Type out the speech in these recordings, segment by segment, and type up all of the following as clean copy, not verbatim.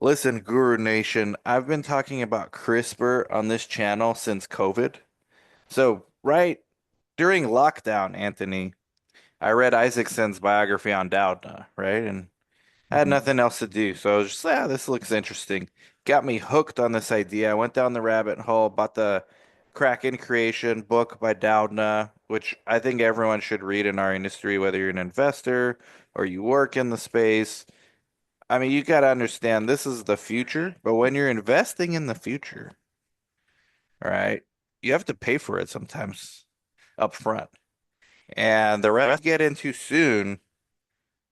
Listen, Guru Nation, I've been talking about CRISPR on this channel since COVID. So, right during lockdown, Anthony, I read Isaacson's biography on Doudna, right? And I had Mhm. nothing else to do. So I was just, this looks interesting. Got me hooked on this idea. I went down the rabbit hole, bought the Kraken Creation book by Doudna, which I think everyone should read in our industry, whether you're an investor or you work in the space. I mean, you got to understand this is the future, but when you're investing in the future, right, you have to pay for it sometimes up front. And the rest you get into soon,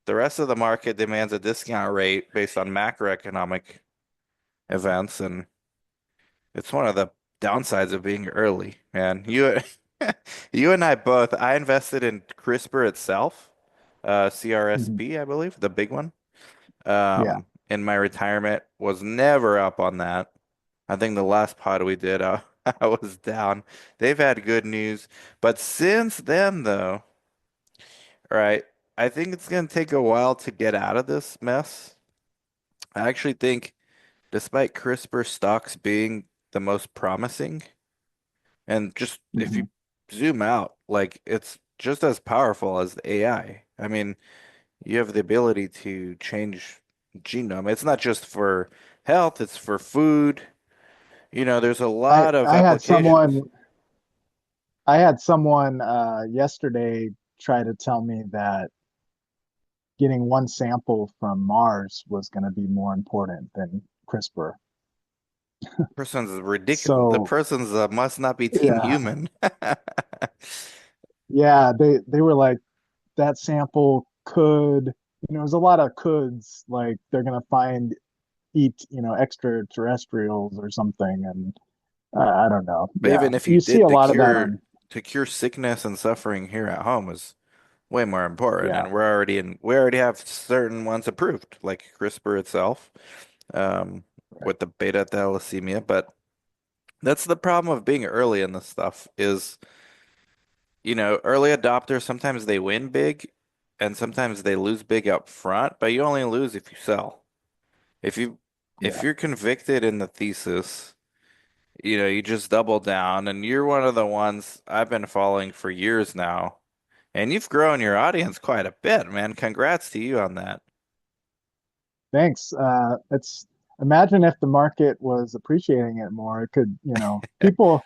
the rest of the market demands a discount rate based on macroeconomic events, and it's one of the downsides of being early, man. You and I both, I invested in CRISPR itself, Mhm. CRSP, I believe, the big one. Yeah. In my retirement was never up on that. I think the last pod we did, I was down. They've had good news, but since then, though, right, I think it's going to take a while to get out of this mess. I actually think, despite CRISPR stocks being the most promising, and just if you Mhm. zoom out, like it's just as powerful as the AI. I mean, you have the ability to change genome. It's not just for health, it's for food. There's a I lot of I had applications. someone I had someone yesterday try to tell me that getting one sample from Mars was going to be more important than CRISPR. Person's ridiculous. The So, person's must not be team yeah. human. Yeah, they were like that sample could, there's a lot of coulds, like they're going to find eat, extraterrestrials or something, and I don't know. But Yeah, even if you you see did, a lot of that on. to cure sickness and suffering here at home is way more important. Yeah, And we already have certain ones approved, like CRISPR itself, um, right. with the beta thalassemia. But that's the problem of being early in this stuff is, early adopters, sometimes they win big and sometimes they lose big up front, but you only lose if you sell. If you if Yeah. you're convicted in the thesis, you just double down and you're one of the ones I've been following for years now. And you've grown your audience quite a bit, man. Congrats to you on that. Thanks. It's Imagine if the market was appreciating it more. It could, people.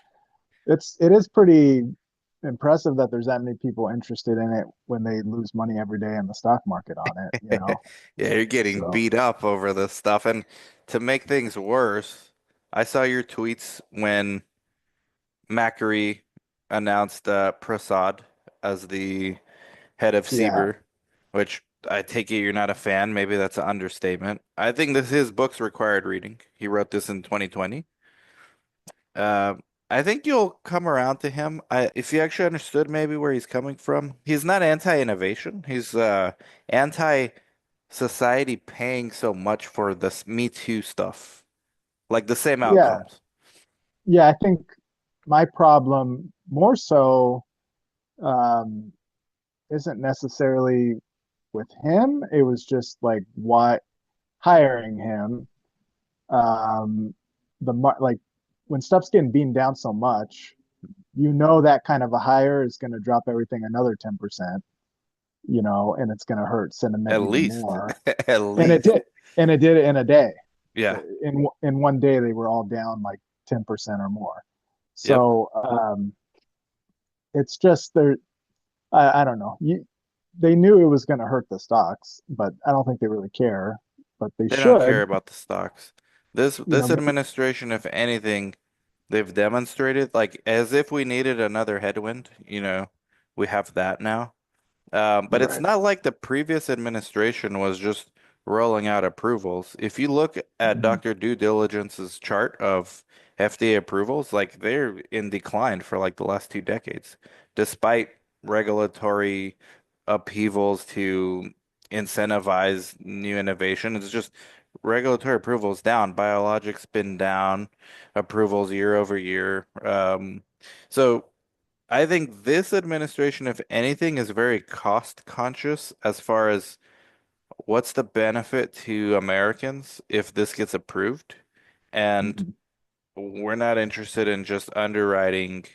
It is pretty impressive that there's that many people interested in it when they lose money every day in the stock market on it. Yeah, you're getting So beat up over this stuff. And to make things worse, I saw your tweets when Macri announced Prasad as the head of yeah, Sieber, which I take it you're not a fan. Maybe that's an understatement. I think his book's required reading. He wrote this in 2020. Uh, I think you'll come around to him. If you actually understood maybe where he's coming from, he's not anti-innovation. He's anti-society paying so much for this Me Too stuff, like the same yeah, outcomes. yeah. I think my problem more so um, isn't necessarily with him. It was just like why hiring him. Um, like when stuff's getting beaten down so much, that kind of a hire is going to drop everything another 10%, and it's going to hurt sentiment At even least, more. at And it least. did, and it did it in a day. Yeah. In one day, they were all down like 10% or more. Yep. So it's just there. I don't know. They knew it was going to hurt the stocks, but I don't think they really care. But they They don't should, care about the stocks. This you know. this administration, if anything, they've demonstrated like as if we needed another headwind, we have that now. But it's Right. not like the previous administration was just rolling out approvals. If you look at Mhm. Dr. Due Diligence's chart of FDA approvals, like they're in decline for like the last 2 decades, despite regulatory upheavals to incentivize new innovation. It's just regulatory approvals down, biologics been down, approvals year over year. So I think this administration, if anything, is very cost conscious as far as what's the benefit to Americans if this gets approved? And Mhm. we're not interested in just underwriting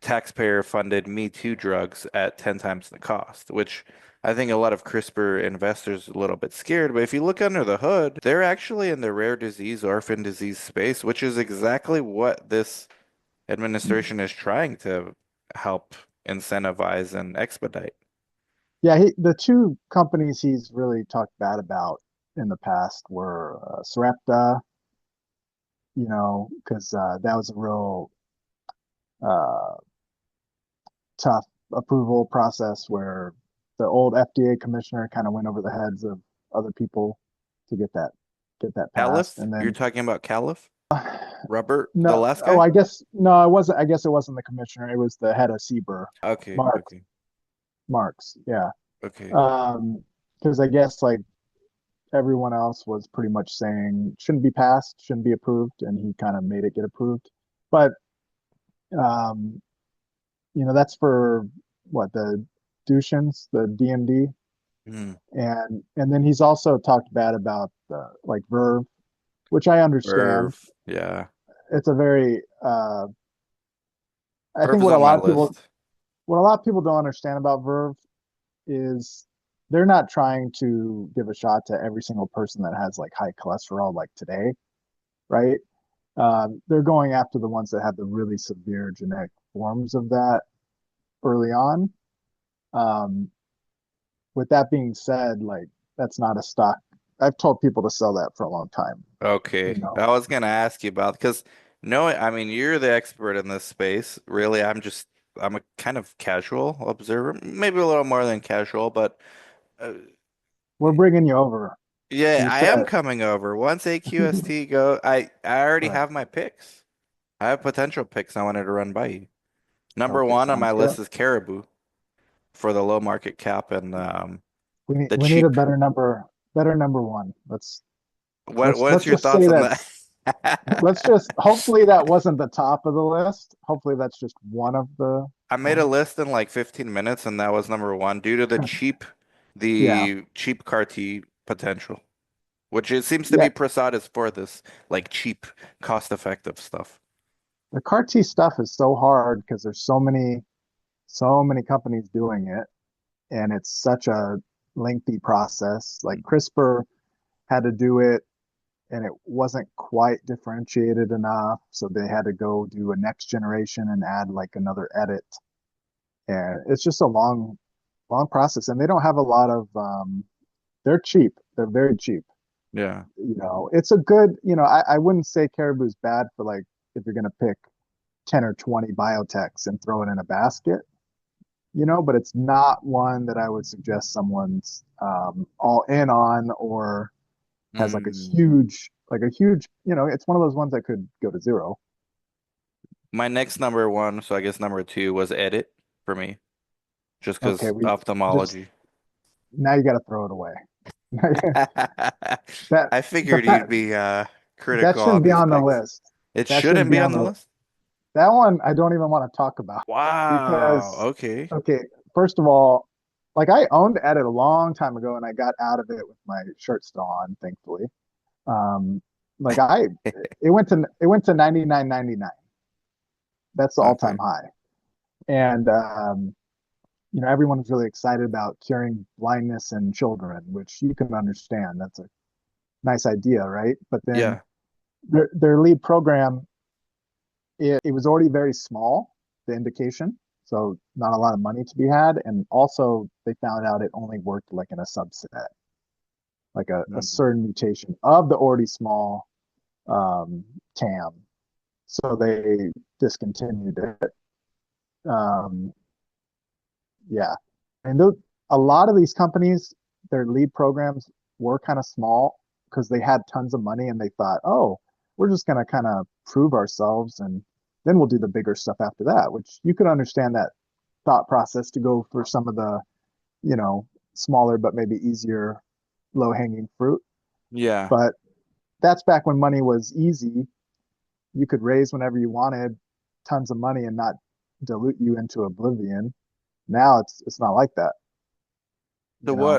taxpayer-funded Me Too drugs at 10 times the cost, which I think a lot of CRISPR investors are a little bit scared. But if you look under the hood, they're actually in the rare disease, orphan disease space, which is exactly what this administration is trying to help incentivize and expedite. Yeah, the two companies he's really talked bad about in the past were Sarepta, because that was a real uh, tough approval process where the old FDA commissioner kind of went over the heads of other people to get that passed. Caliph? And You're then talking about Caliph? Robert, the no, last oh, guy? I guess no, it wasn't. I guess it wasn't the commissioner. It was the head of CBER, Okay, Mark okay, Marks. Yeah, okay. because I guess like everyone else was pretty much saying shouldn't be passed, shouldn't be approved, and he kind of made it get approved. But um, that's for what the Duchen's, the DMD, Hmm. and then he's also talked bad about like Verve, which I understand. Verve. Yeah. It's a very I think Verve's on my list. what a lot of people don't understand about Verve is they're not trying to give a shot to every single person that has like high cholesterol like today, right? They're going after the ones that have the really severe genetic forms of that early on. Um, with that being said, like that's not a stock. I've told people to sell that for a long time. Okay. You know, I was gonna ask you about because no, I mean you're the expert in this space. Really, I'm a kind of casual observer, maybe a little more than casual, but uh, we're bringing you over. yeah, You I am said coming over. Once AQST go, I already right. have my picks. I have potential picks I wanted to run by you. Number Okay, one on my sounds good. list is Caribou for the low market cap and We need the we need a cheap. better number one. Let's What let's what is let's your just thoughts say on that. that? Let's just hopefully that wasn't the top of the list. Hopefully that's just one of the I made a ones. list in like 15 minutes and that was number one due to Yeah, the cheap CAR-T potential, which it seems to yeah. be Prasad is for this like cheap, cost-effective stuff. The CAR T stuff is so hard because there's so many companies doing it, and it's such a lengthy process. Like CRISPR had to do it, and it wasn't quite differentiated enough, so they had to go do a next generation and add like another edit. And it's just a long process, and they don't have a lot of. They're cheap. They're very cheap. Yeah. It's a good. I wouldn't say Caribou's bad for like if you're gonna pick 10 or 20 biotechs and throw it in a basket, but it's not one that I would suggest someone's all in on or has Mm. like a huge, it's one of those ones that could go to zero. My next number one, so I guess number two was Edit for me, just Okay, because we just ophthalmology. now you got to throw it away. that I the figured you'd fact be that critical on shouldn't be these on the picks. list. It That shouldn't shouldn't be be on on the the list. that one I don't even want to talk about Wow. because Okay. okay, first of all, like I owned Edit a long time ago and I got out of it with my shirt still on, thankfully. Um, like it went to 99.99. That's the all-time Okay. high. And everyone's really excited about curing blindness in children, which you can understand. That's a nice idea, right? But then Yeah. their lead program, it was already very small, the indication, so not a lot of money to be had. And also, they found out it only worked like in a subset, like a Mm. certain mutation of the already small TAM. So they discontinued it. Um, yeah, and a lot of these companies, their lead programs were kind of small because they had tons of money and they thought, oh, we're just going to kind of prove ourselves and then we'll do the bigger stuff after that, which you could understand that thought process to go for some of the, you know, smaller but maybe easier low hanging fruit. Yeah. But that's back when money was easy. You could raise whenever you wanted tons of money and not dilute you into oblivion. Now it's not like that. So you know.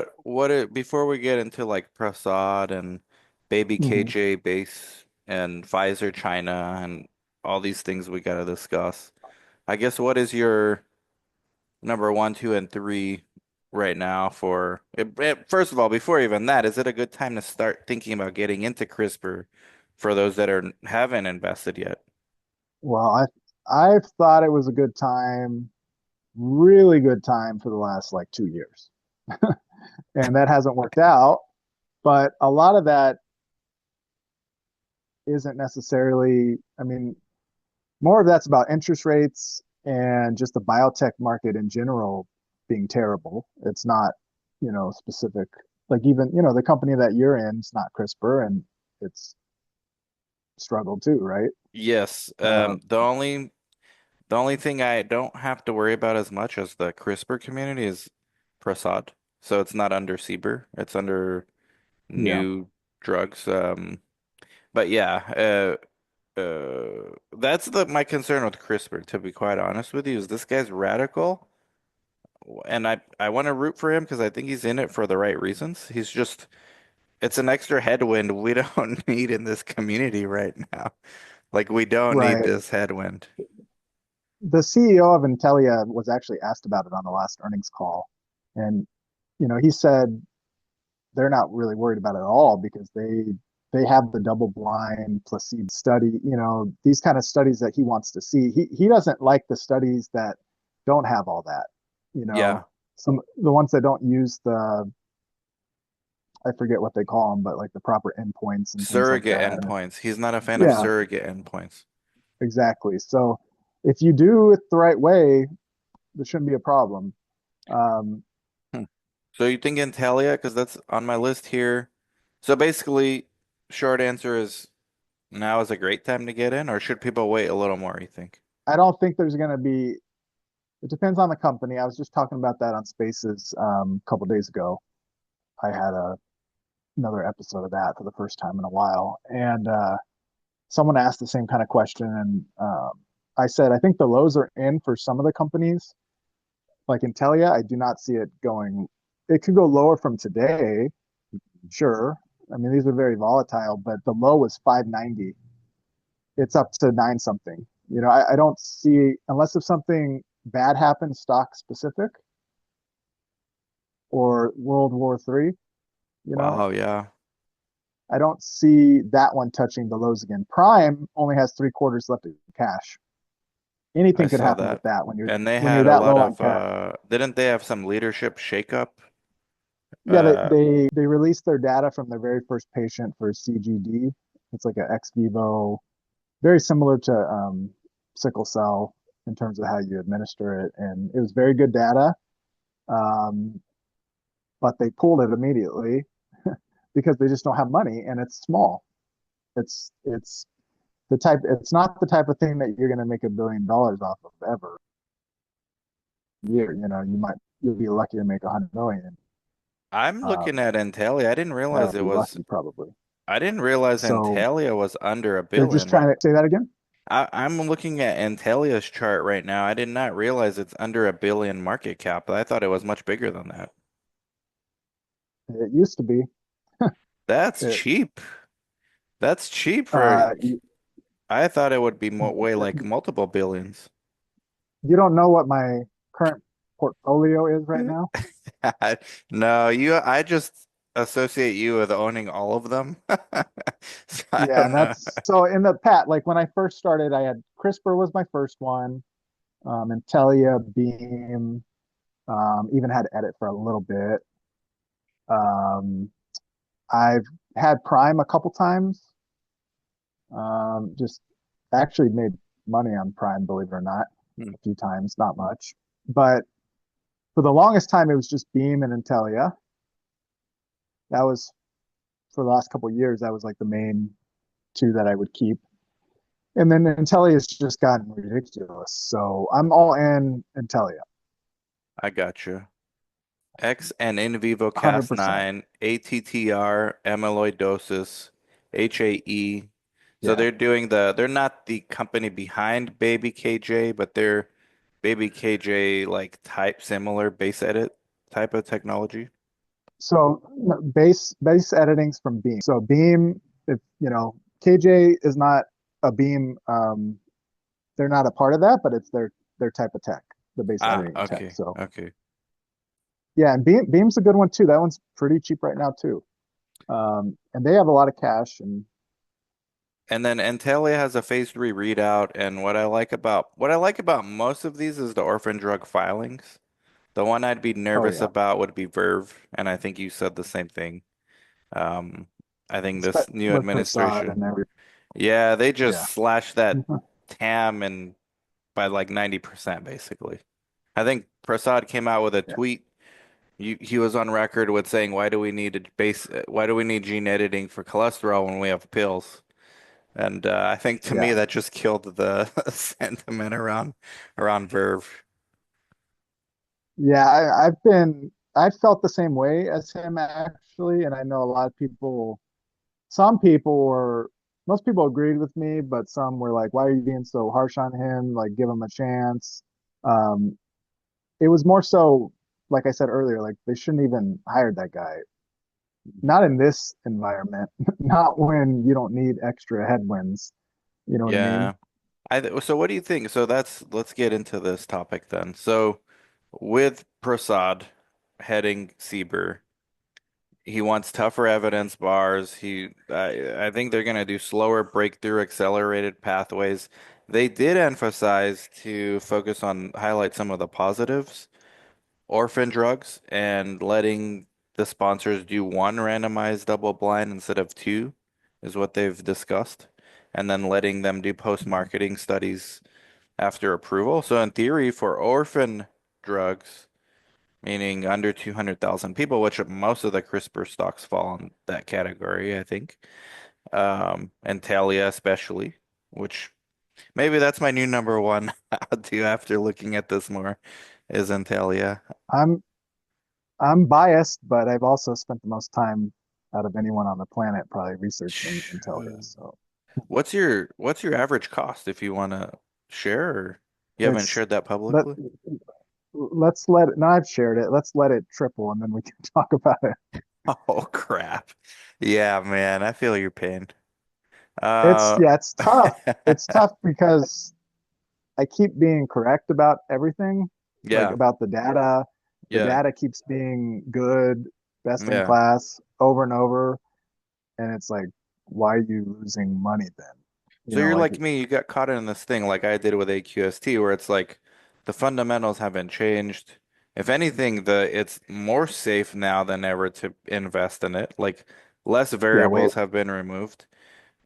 before we get into like Prasad and baby Mhm. KJ base and Pfizer China and all these things we gotta discuss. I guess what is your number one, two, and three right now first of all, before even that, is it a good time to start thinking about getting into CRISPR for those that haven't invested yet? Well, I've thought it was a good time, really good time for the last like 2 years, and that hasn't worked out. But a lot of that isn't necessarily, I mean, more of that's about interest rates and just the biotech market in general being terrible. It's not, specific. Like even, the company that you're in is not CRISPR and it's struggled too, right? Yes. Uh, The only thing I don't have to worry about as much as the CRISPR community is Prasad. So it's not under CBER. It's under yeah, new drugs. But yeah, that's the my concern with CRISPR, to be quite honest with you, is this guy's radical, and I want to root for him because I think he's in it for the right reasons. It's an extra headwind we don't need in this community right now. Like we don't need right. this headwind. The CEO of Intelia was actually asked about it on the last earnings call. And, he said they're not really worried about it at all because they have the double blind placebo study, these kind of studies that he wants to see. He doesn't like the studies that don't have all that, you Yeah, know, some the ones that don't use the, I forget what they call them, but like the proper endpoints and things like surrogate that. endpoints. He's not a fan of Yeah, surrogate endpoints. exactly. So if you do it the right way, there shouldn't be a problem. Um, Hmm. So you think Intellia, because that's on my list here. So basically, short answer is now is a great time to get in, or should people wait a little more, you think? I don't think there's going to be, it depends on the company. I was just talking about that on Spaces a couple days ago. I had another episode of that for the first time in a while. And someone asked the same kind of question. And I said, I think the lows are in for some of the companies. Like Intelia, I do not see it going, it could go lower from today, sure. I mean, these are very volatile, but the low was 590. It's up to nine something. I don't see, unless if something bad happens, stock specific or World War III, you know, Wow, yeah. I don't see that one touching the lows again. Prime only has 3 quarters left of cash. I Anything could saw happen with that. that when you're And they when you're had a that lot low on of cash. didn't they have some leadership shakeup? Yeah, they Uh they released their data from their very first patient for CGD. It's like an ex vivo, very similar to sickle cell in terms of how you administer it, and it was very good data. Um, but they pulled it immediately because they just don't have money and it's small. It's it's not the type of thing that you're going to make $1 billion off of ever year. You'll be lucky to make 100 million. I'm looking at Intellia. Be lucky probably. I didn't realize So Intellia was under a they're just billion. trying to say that again. I'm looking at Intellia's chart right now. I did not realize it's under a billion market cap. I thought it was much bigger than that. It used to be. That's It, cheap. That's cheap for. uh, you, I thought it would be more way like multiple billions. you don't know what my current portfolio is right now. No, I just associate you with owning all of them. So I Yeah, don't and know. that's so in the pat. Like when I first started, I had CRISPR was my first one, Intelia, Beam, even had Edit for a little bit. Um, I've had Prime a couple times. Just actually made money on Prime, believe it or not, Hmm, a few times, not much. But for the longest time, it was just Beam and Intelia. That was for the last couple of years. That was like the main two that I would keep. And then Intelia has just gotten ridiculous. So I'm all in Intelia, I got you. X and in vivo 100%. Cas9, ATTR amyloidosis, HAE. So Yeah. they're not the company behind Baby KJ, but they're Baby KJ like type similar base edit type of technology. So no, base editing's from Beam. So Beam, if KJ is not a Beam, they're not a part of that, but it's their type of tech, the base Ah, editing tech. okay, So okay. yeah, and Beam's a good one too. That one's pretty cheap right now too. And they have a lot of cash and And then NTLA has a phase 3 readout, and what I like about most of these is the orphan drug filings. The one I'd be oh nervous yeah, about would be Verve, and I think you said the same thing. Um, I think this new with Prasad administration, and everything. yeah, they just Yeah. slashed that Mhm. TAM and by like 90% basically. I think Prasad came out with a Yeah. tweet. He was on record with saying, why do we need gene editing for cholesterol when we have pills?" And I think to me Yeah. that just killed the sentiment around Verve. Yeah, I've felt the same way as him actually, and I know a lot of people, some people were, most people agreed with me, but some were like, why are you being so harsh on him? Like, give him a chance. Um, it was more so, like I said earlier, like they shouldn't even hired that guy. Not in this environment, not when you don't need extra headwinds. You know what I mean? Yeah. So what do you think? So let's get into this topic then. So with Prasad heading CBER, he wants tougher evidence bars. I think they're going to do slower breakthrough accelerated pathways. They did emphasize to focus on highlight some of the positives, orphan drugs, and letting the sponsors do one randomized double blind instead of two is what they've discussed, and then letting them do post-marketing studies after approval. So in theory, for orphan drugs, meaning under 200,000 people, which most of the CRISPR stocks fall in that category, I think. And Talia especially, which maybe that's my new number one. I'll do after looking at this more, is Antalya. I'm I'm biased, but I've also spent the most time out of anyone on the planet probably researching Intellia. So What's your average cost if you want to share, or you haven't it's shared that let publicly? let's let it. Now I've shared it. Let's let it triple, and then we can talk about it. Oh crap. Yeah, man, I feel your pain. It's Uh yeah, it's tough. It's tough because I keep being correct about everything, like yeah, about the data. The yeah, data keeps being good, best in yeah. class, over and over, and it's like, why are you losing money then? So you're Like like me, you got caught in this thing like I did with AQST where it's like the fundamentals haven't changed. If anything, the it's more safe now than ever to invest in it. Like less yeah, wait, variables have been removed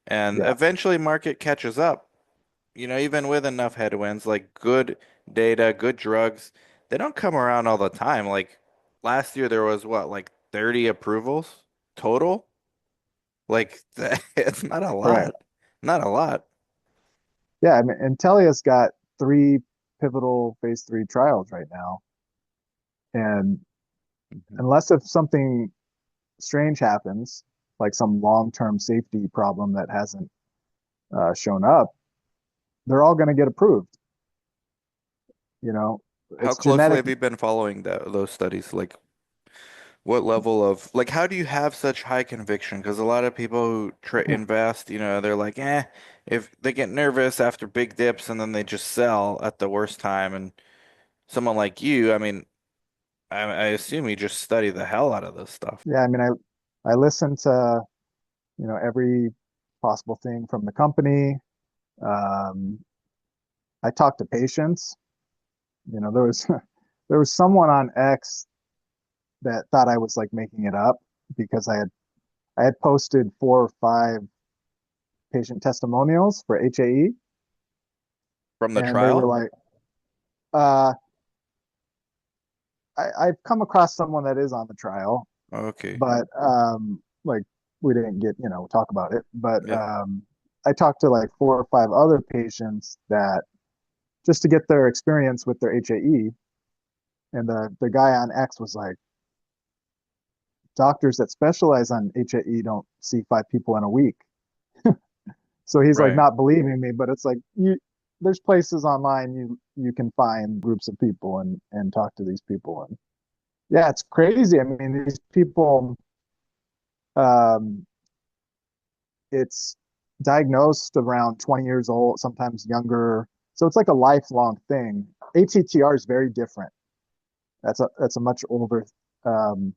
and yeah, eventually market catches up. Even with enough headwinds, like good data, good drugs, they don't come around all the time. Like last year there was what, like 30 approvals total? Like it's not a right. lot. Not a lot. Yeah, I mean, Intellia's got three pivotal phase three trials right now, and Mhm. unless if something strange happens, like some long-term safety problem that hasn't shown up, they're all going to get approved. You know, How it's closely genetic. have you been following those studies? Like, what level of, like, how do you have such high conviction? Because a lot of people who try invest, they're like, if they get nervous after big dips and then they just sell at the worst time. And someone like you, I mean, I assume you just study the hell out of this stuff. Yeah, I mean, I listen to every possible thing from the company. Um, I talk to patients. There was there was someone on X that thought I was like making it up because I had posted 4 or 5 patient testimonials for HAE, From the and they were trial? like, uh, I've come across someone that is on the trial, Okay. but like we didn't get talk about it. But Yeah. I talked to like 4 or 5 other patients that just to get their experience with their HAE, and the guy on X was like, doctors that specialize on HAE don't see 5 people in a week. So he's like Right. not believing me, but it's like there's places online you can find groups of people and talk to these people and Yeah, it's crazy. I mean, these people, um, it's diagnosed around 20 years old, sometimes younger. So it's like a lifelong thing. ATTR is very different. That's a much older um,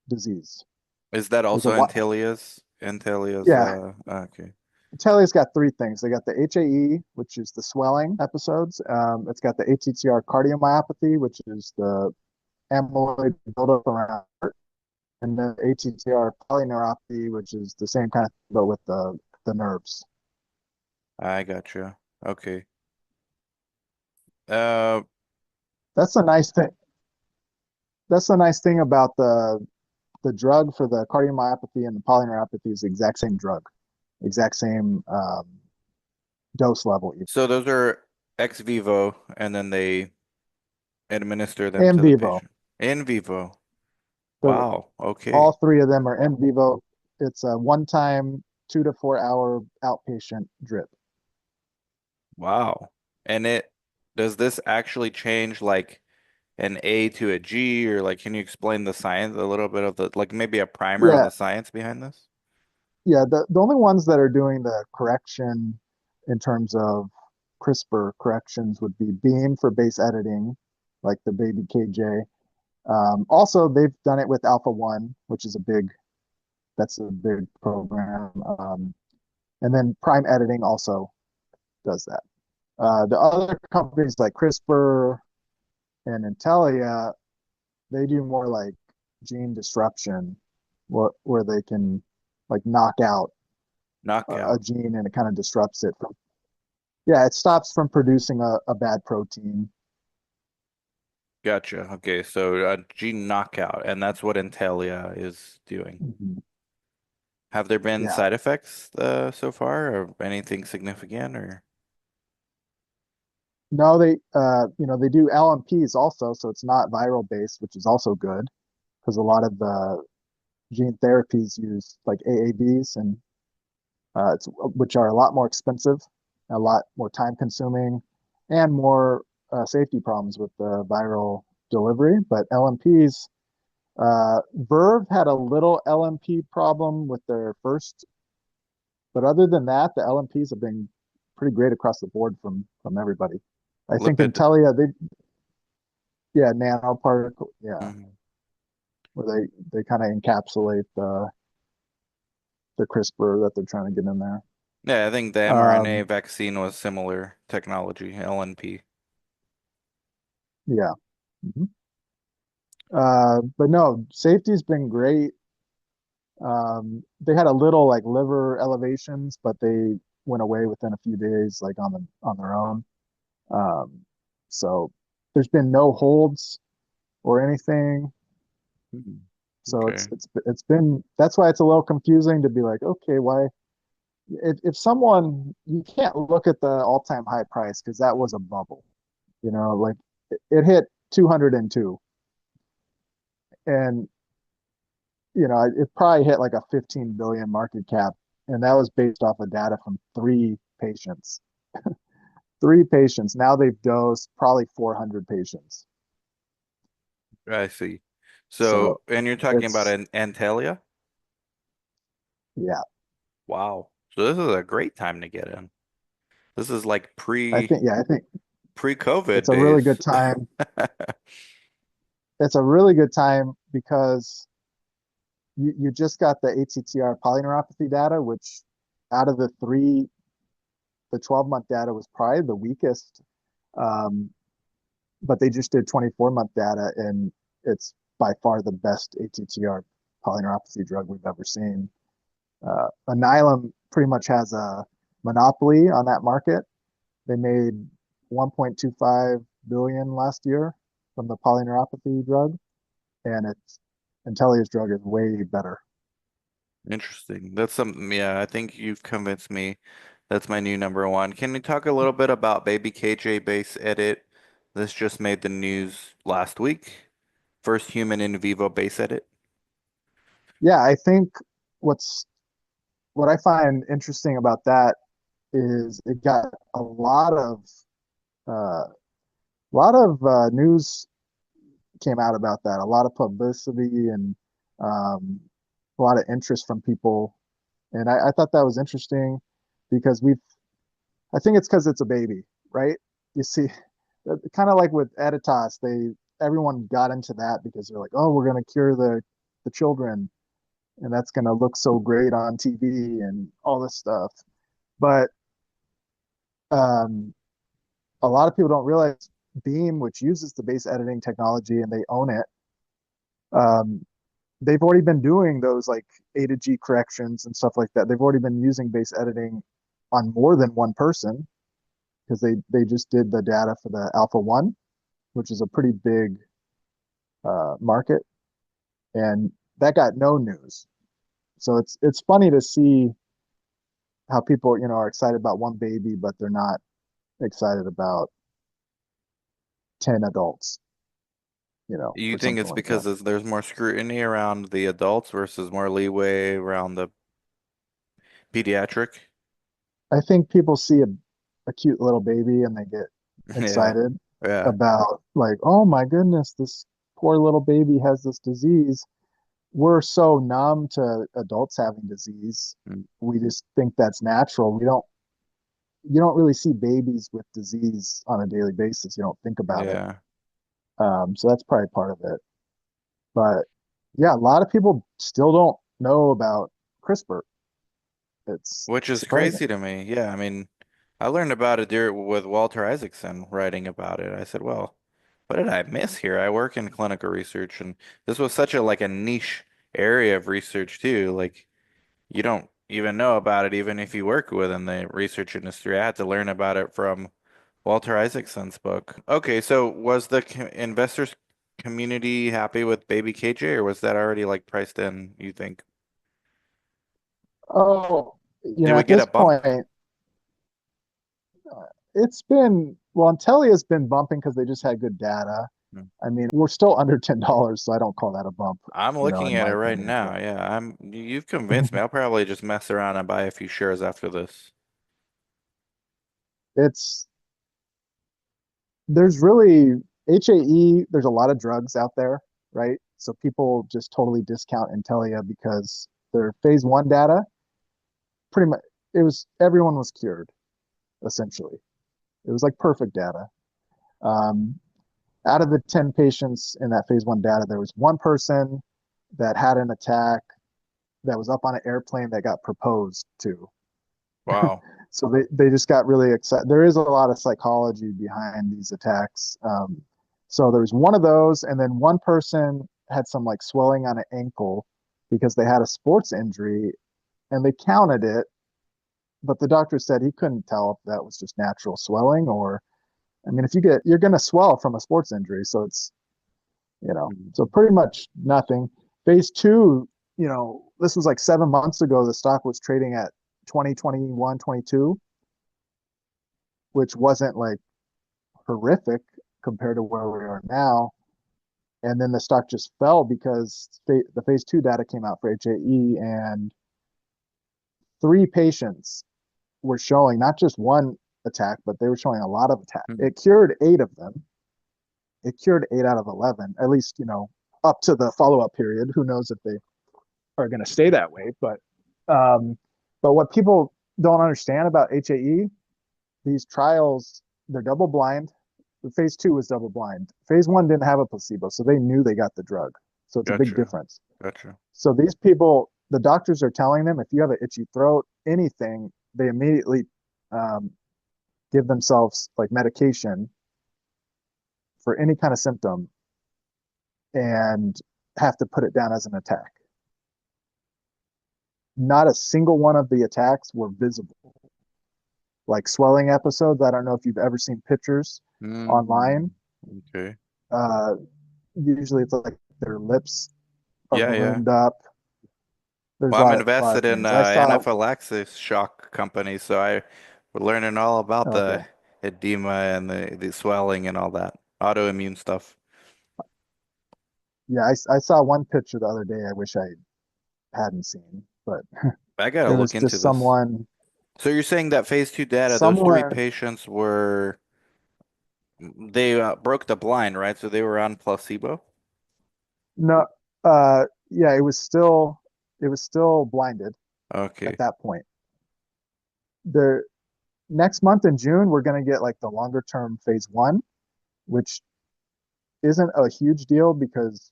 disease. Is that There's a also what? Antillia's? Antillia's, Yeah, okay. Italia's got three things. They got the HAE, which is the swelling episodes. It's got the ATTR cardiomyopathy, which is the amyloid buildup around, and then ATTR polyneuropathy, which is the same kind of thing, but with the nerves. I gotcha. Okay. Uh, That's the nice thing. That's the nice thing about the drug for the cardiomyopathy and the polyneuropathy is the exact same drug, exact same dose level, even. so those are ex vivo, and then they administer them In to the vivo. patient. In vivo. So Wow. Okay. all three of them are in vivo. It's a one-time 2 to 4 hour outpatient drip. Wow. And it does this actually change like an A to a G, or like can you explain the science a little bit of the like maybe a primer on Yeah, the science behind this? yeah. The only ones that are doing the correction in terms of CRISPR corrections would be Beam for base editing, like the baby KJ. Also, they've done it with Alpha One, which is that's a big program. And then Prime Editing also does that. The other companies like CRISPR and NTLA, they do more like gene disruption, where they can like knock out a Knockout. gene and it kind of disrupts it from, yeah, it stops from producing a bad protein. Gotcha. Okay, so gene knockout, and that's what Intellia is doing. Mhm. Have there been Yeah. side effects so far, or anything significant, or? No, they do LMPs also, so it's not viral based, which is also good because a lot of the gene therapies use like AAVs and which are a lot more expensive, a lot more time consuming, and more safety problems with the viral delivery. But LMPs, Verve had a little LMP problem with their first, but other than that, the LMPs have been pretty great across the board from everybody. I think Lipid. Intellia, yeah, nanoparticle, yeah, Mhm. where they kind of encapsulate the CRISPR that they're trying to get in there. Yeah, I think the mRNA Um, vaccine was similar technology, LNP. yeah. Mhm. But no, safety's been great. They had a little like liver elevations, but they went away within a few days, like on their own. Um, so there's been no holds or anything. Mhm. So Okay. it's been that's why it's a little confusing to be like, okay, why if someone you can't look at the all-time high price because that was a bubble, like it hit 202 and it probably hit like a 15 billion market cap, and that was based off of data from three patients. Three patients. Now they've dosed probably 400 patients. I see. So, So and you're talking about it's an Antalya? yeah. Wow. So this is a great time to get in. This is like I think pre-COVID it's a really days. good time. It's a really good time because you just got the ATTR polyneuropathy data, which out of the three, the 12-month data was probably the weakest. Um, but they just did 24-month data, and it's by far the best ATTR polyneuropathy drug we've ever seen. Alnylam pretty much has a monopoly on that market. They made 1.25 billion last year from the polyneuropathy drug, and it's Intellia's drug is way better. Interesting. That's something, yeah, I think you've convinced me. That's my new number one. Can you talk a little bit about Baby KJ base edit? This just made the news last week. First human in vivo base edit. Yeah, I think what's what I find interesting about that is it got a lot of news came out about that. A lot of publicity and um, a lot of interest from people. And I thought that was interesting because I think it's because it's a baby, right? You see, kind of like with Editas, everyone got into that because they're like, oh, we're going to cure the children, and that's going to look so great on TV and all this stuff. But um, a lot of people don't realize Beam, which uses the base editing technology and they own it, um, they've already been doing those like A to G corrections and stuff like that. They've already been using base editing on more than one person because they just did the data for the Alpha One, which is a pretty big market, and that got no news. So it's funny to see how people are excited about one baby, but they're not excited about 10 adults, You or think something it's like because that. there's more scrutiny around the adults versus more leeway around the pediatric? I think people see a cute little baby and they get Yeah. excited Yeah. about like, oh my goodness, this poor little baby has this disease. We're so numb to adults having disease. Mm. We just think that's natural. You don't really see babies with disease on a daily basis. You don't think about it. Yeah. So that's probably part of it. But yeah, a lot of people still don't know about CRISPR. It's Which is surprising. crazy to me. Yeah, I mean, I learned about it with Walter Isaacson writing about it. I said, well, what did I miss here? I work in clinical research, and this was such a like a niche area of research too. Like you don't even know about it even if you work within the research industry. I had to learn about it from Walter Isaacson's book. Okay, so was the investors community happy with baby KJ, or was that already like priced in, you think? Oh, Did we at get this a bump? point, it's been, well, Intellia's been bumping because they just had good data. Hmm. I mean, we're still under $10, so I don't call that a bump, I'm looking in at my it right opinion. now. But Yeah, you've convinced me. I'll probably just mess around and buy a few shares after this. it's there's really HAE, there's a lot of drugs out there, right? So people just totally discount Intellia because their phase one data, pretty much, everyone was cured, essentially. It was like perfect data. Um, Out of the 10 patients in that phase one data, there was one person that had an attack that was up on an airplane that got proposed to. Wow. So they just got really excited. There is a lot of psychology behind these attacks. So there was one of those, and then one person had some like swelling on an ankle because they had a sports injury, and they counted it, but the doctor said he couldn't tell if that was just natural swelling or, I mean, if you're going to swell from a sports injury, so so Mhm. pretty much nothing. Phase two, this was like 7 months ago. The stock was trading at 20, 21, 22, which wasn't like horrific compared to where we are now. And then the stock just fell because the phase two data came out for HAE, and three patients were showing not just one attack, but they were showing a lot of attacks. Hmm. It cured eight of them. It cured 8 out of 11, at least, up to the follow up period. Who knows if they are going to stay that way? Um, but what people don't understand about HAE, these trials, they're double blind. The phase two was double blind. Phase one didn't have a placebo, so they knew they got the drug. So it's a big Gotcha. difference. Gotcha. So these people, the doctors are telling them if you have an itchy throat, anything, they immediately um, give themselves like medication for any kind of symptom and have to put it down as an attack. Not a single one of the attacks were visible. Like swelling episodes, I don't know if you've ever seen pictures Mm, online. okay. Usually it's like their lips are Yeah, yeah. ballooned up. There's Well, I'm a lot invested of in things. I saw, anaphylaxis shock company, so we're learning all about okay. the edema and the swelling and all that autoimmune stuff. Yeah, I saw one picture the other day I wish I hadn't seen, but I gotta it look was into just this. So you're saying that phase two data, those three somewhere. patients were they broke the blind, right? So they were on placebo. No, yeah, it was still blinded at Okay, that point. The next month in June, we're going to get like the longer term phase one, which isn't a huge deal because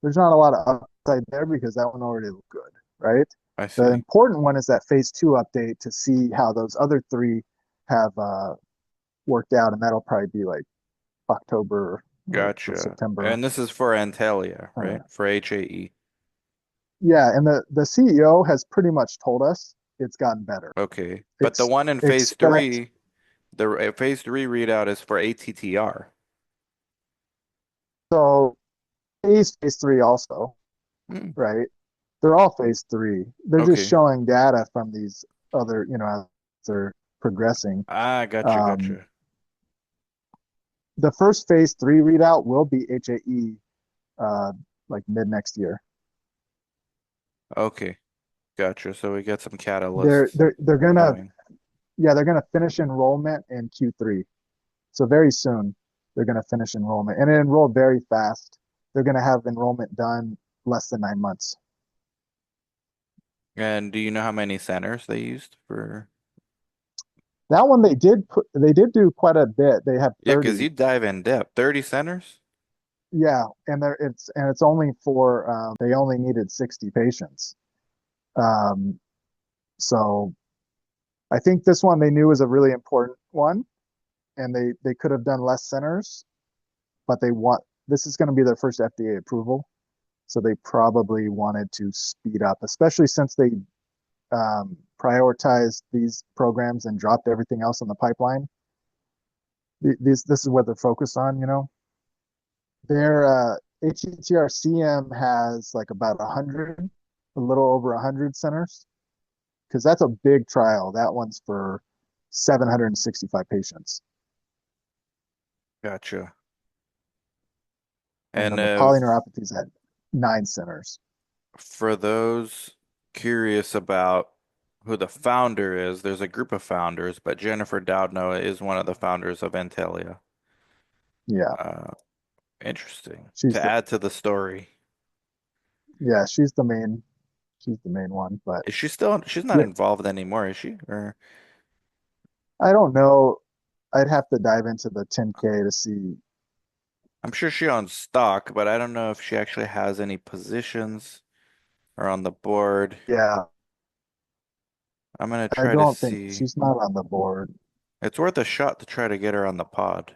there's not a lot of upside there because that one already looked good, right? I The see. important one is that phase two update to see how those other three have worked out, and that'll probably be like October or Gotcha. September. And this is for Antalya, right? Uh, For HAE. yeah, and the CEO has pretty much told us it's gotten better. Okay. But the Ex one in phase expect three, the phase three readout is for ATTR. so phase three also, Hmm. right? They're all phase three. They're just Okay. showing data from these other, as they're progressing. Ah, gotcha, Um, gotcha. the first phase three readout will be HAE uh, like mid next year. Okay, gotcha. So we got some They're catalysts they're they're gonna coming. yeah they're gonna finish enrollment in Q3. So very soon they're gonna finish enrollment and it enrolled very fast. They're gonna have enrollment done less than 9 months. And do you know how many centers they used for? That one they did do quite a bit. They have Yeah, because 30. you dive in depth. 30 centers? Yeah, and it's only for they only needed 60 patients. Um, so I think this one they knew was a really important one, and they could have done less centers, but they want this is going to be their first FDA approval, so they probably wanted to speed up, especially since they prioritized these programs and dropped everything else in the pipeline. This is what they're focused on, Their HETRCM has like about 100, a little over 100 centers, because that's a big trial. That one's for 765 patients. Gotcha. And And then the polyneuropathy is at 9 centers. for those curious about who the founder is, there's a group of founders, but Jennifer Doudno is one of the founders of Antalya. Yeah, Uh, Interesting. she's To the add to the story, yeah, she's the main one. But is she still, she's not yeah, involved anymore, is she? Or I don't know. I'd have to dive into the 10K to see. I'm sure she owns stock, but I don't know if she actually has any positions or on the board. Yeah, I'm gonna I try to don't think see. she's not on the board. It's worth a shot to try to get her on the pod.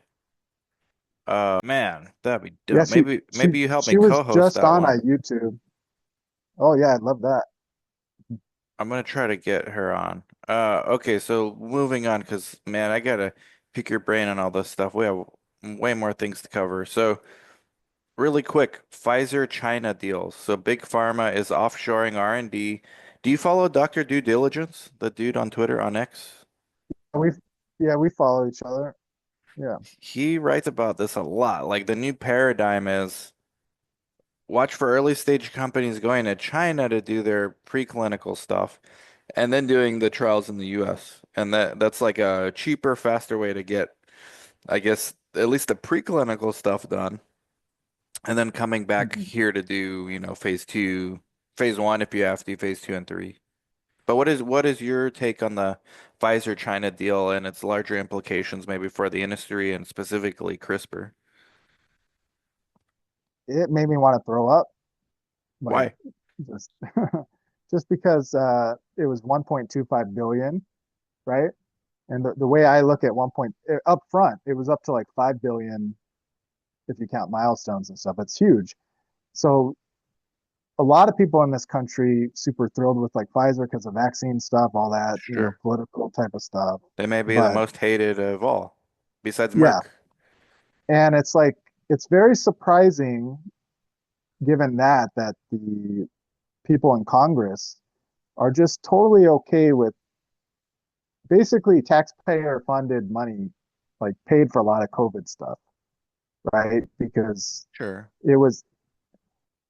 Man, that'd be Yeah, dope. Maybe you help me she was co-host just that on one. a YouTube. Oh yeah, I'd love that. I'm gonna try to get her on. Okay, so moving on, because man, I gotta pick your brain on all this stuff. We have way more things to cover. So, really quick, Pfizer China deals. So, Big Pharma is offshoring R&D. Do you follow Dr. Due Diligence, the dude on Twitter on X? We yeah, we follow each other. Yeah. He writes about this a lot. Like the new paradigm is watch for early stage companies going to China to do their preclinical stuff and then doing the trials in the US. And that's like a cheaper, faster way to get, I guess, at least the preclinical stuff done. And then coming back Mhm. here to do, phase two, phase one if you have to, phase two and three. But what is your take on the Pfizer China deal and its larger implications maybe for the industry and specifically CRISPR? It made me want to throw up, like Why? just just because it was 1.25 billion, right? And the way I look at up front, it was up to like 5 billion if you count milestones and stuff. It's huge. So a lot of people in this country super thrilled with like Pfizer because of vaccine stuff, all that, Sure. political type of stuff. They may be the But most hated of all, besides yeah, Merck. and it's like it's very surprising given that the people in Congress are just totally okay with basically taxpayer funded money, like paid for a lot of COVID stuff, right? Because Sure. it was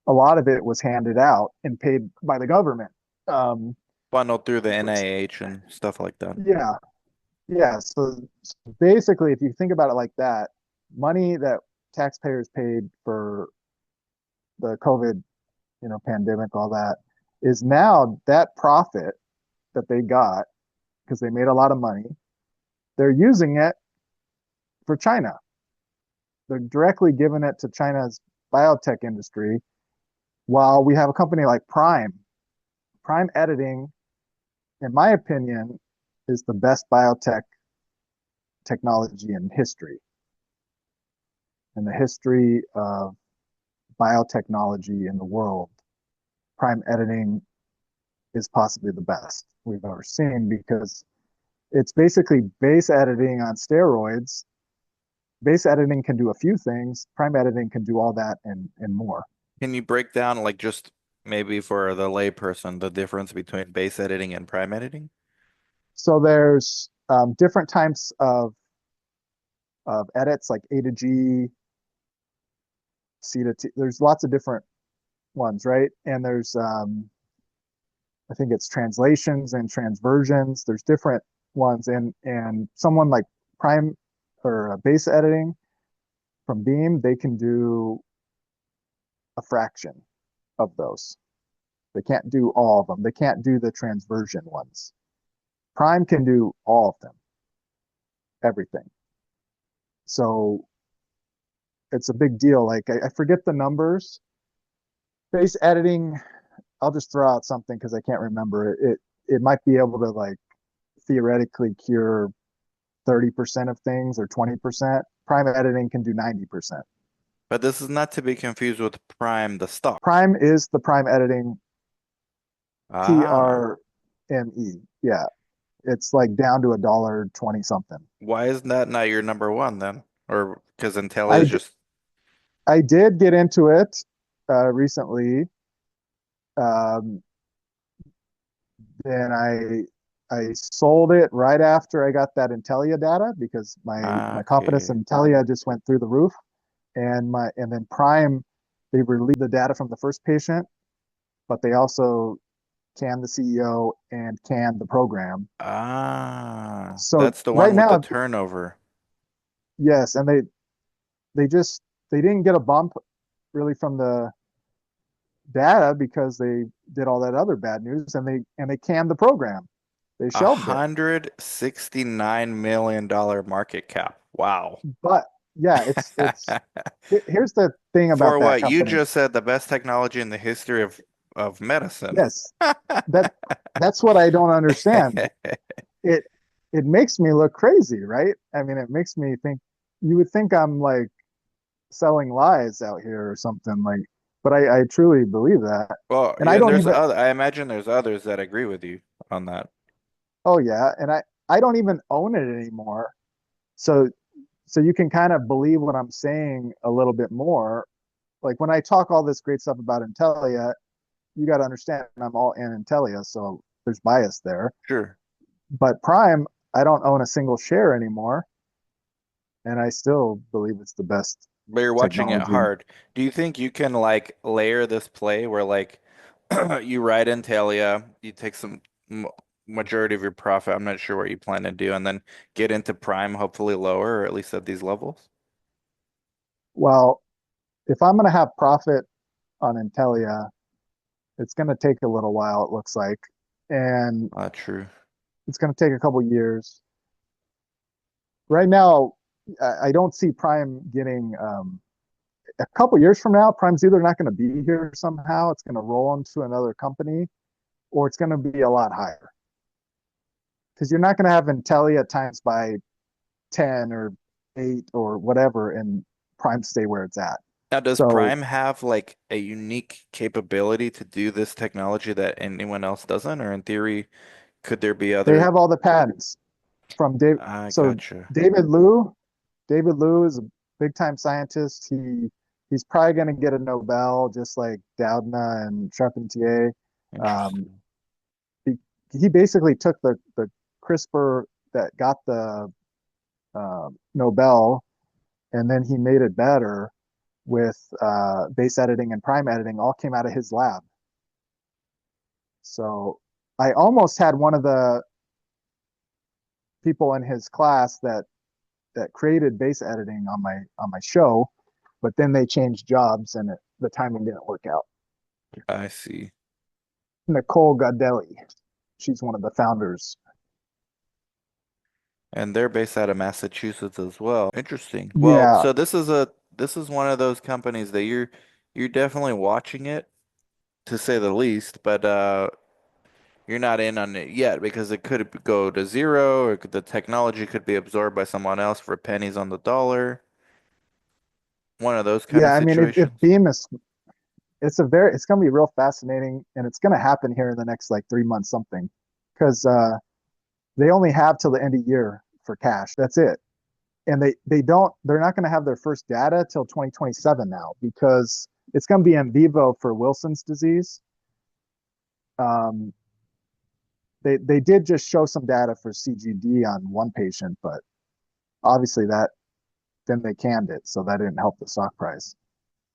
a lot of it was handed out and paid by the government. Um, Funneled through the which, NIH and stuff like that. yeah, yeah. So basically, if you think about it like that, money that taxpayers paid for the COVID, pandemic, all that, is now that profit that they got because they made a lot of money, they're using it for China. They're directly giving it to China's biotech industry while we have a company like Prime. Prime Editing, in my opinion, is the best biotech technology in history, in the history of biotechnology in the world. Prime Editing is possibly the best we've ever seen because it's basically base editing on steroids. Base editing can do a few things. Prime editing can do all that and more. Can you break down like just maybe for the layperson the difference between base editing and prime editing? So there's different types of edits like A to G, C to T. There's lots of different ones, right? And there's I think it's translations and transversions. There's different ones, and someone like prime or base editing from Beam, they can do a fraction of those. They can't do all of them. They can't do the transversion ones. Prime can do all of them, everything. So it's a big deal. Like I forget the numbers. Base editing, I'll just throw out something because I can't remember it. It might be able to like theoretically cure 30% of things or 20%. Prime editing can do 90%. But this is not to be confused with prime, the stock. Prime is the prime editing, Ah, PRME. Yeah, it's like down to $1.20 something. why is that not your number one then? Or because NTLA I, is just I did get into it recently. Um, then I sold it right after I got that Intelia data because my confidence okay. in Intelia just went through the roof. And then Prime, they released the data from the first patient, but they also canned the CEO and canned the program. Ah, So that's the right one with the now, turnover. yes, and they just they didn't get a bump really from the data because they did all that other bad news and they canned the program. They A shelved it. $169 million market cap. Wow. But yeah, it's here's the thing For about that what you company. just said, the best technology in the history of medicine. Yes, that that's what I don't understand. It it makes me look crazy, right? I mean, it makes me think you would think I'm like selling lies out here or something like, but I truly believe that. Well, And yeah, I and don't there's even, other, I imagine there's others that agree with you on that. oh yeah, and I don't even own it anymore. So so you can kind of believe what I'm saying a little bit more. Like when I talk all this great stuff about Intellia, you got to understand I'm all in Intellia, so there's bias there. Sure. But Prime, I don't own a single share anymore, and I still believe it's the best But you're watching it technology. hard. Do you think you can like layer this play where like you ride Antalya, you take some m majority of your profit, I'm not sure what you plan to do, and then get into Prime, hopefully lower, or at least at these levels? Well, if I'm going to have profit on Intellia, it's going to take a little while, it looks like, and True. it's going to take a couple years. Right now, I don't see Prime getting a couple years from now. Prime's either not going to be here somehow, it's going to roll into another company, or it's going to be a lot higher because you're not going to have Intellia times by 10 or 8 or whatever and Prime stay where it's at. Now, does So Prime have like a unique capability to do this technology that anyone else doesn't? Or in theory, could there be they other? have all the patents from Dave. I So gotcha. David Liu, David Liu is a big time scientist. He's probably going to get a Nobel, just like Doudna and Charpentier. Um, Interesting. he, he basically took the CRISPR that got the Nobel, and then he made it better with base editing and prime editing. All came out of his lab. So I almost had one of the people in his class that created base editing on my show, but then they changed jobs and the timing didn't work out. I see. Nicole Godelli, she's one of the founders. And they're based out of Massachusetts as well. Interesting. Well, Yeah, so this is one of those companies that you're definitely watching it to say the least, but you're not in on it yet because it could go to zero or the technology could be absorbed by someone else for pennies on the dollar. One of those kind of yeah. I mean, if situations. Beam is, it's going to be real fascinating, and it's going to happen here in the next like 3 months something, because they only have till the end of year for cash. That's it. And they're not going to have their first data till 2027 now because it's going to be in vivo for Wilson's disease. Um, they did just show some data for CGD on one patient, but obviously that then they canned it, so that didn't help the stock price.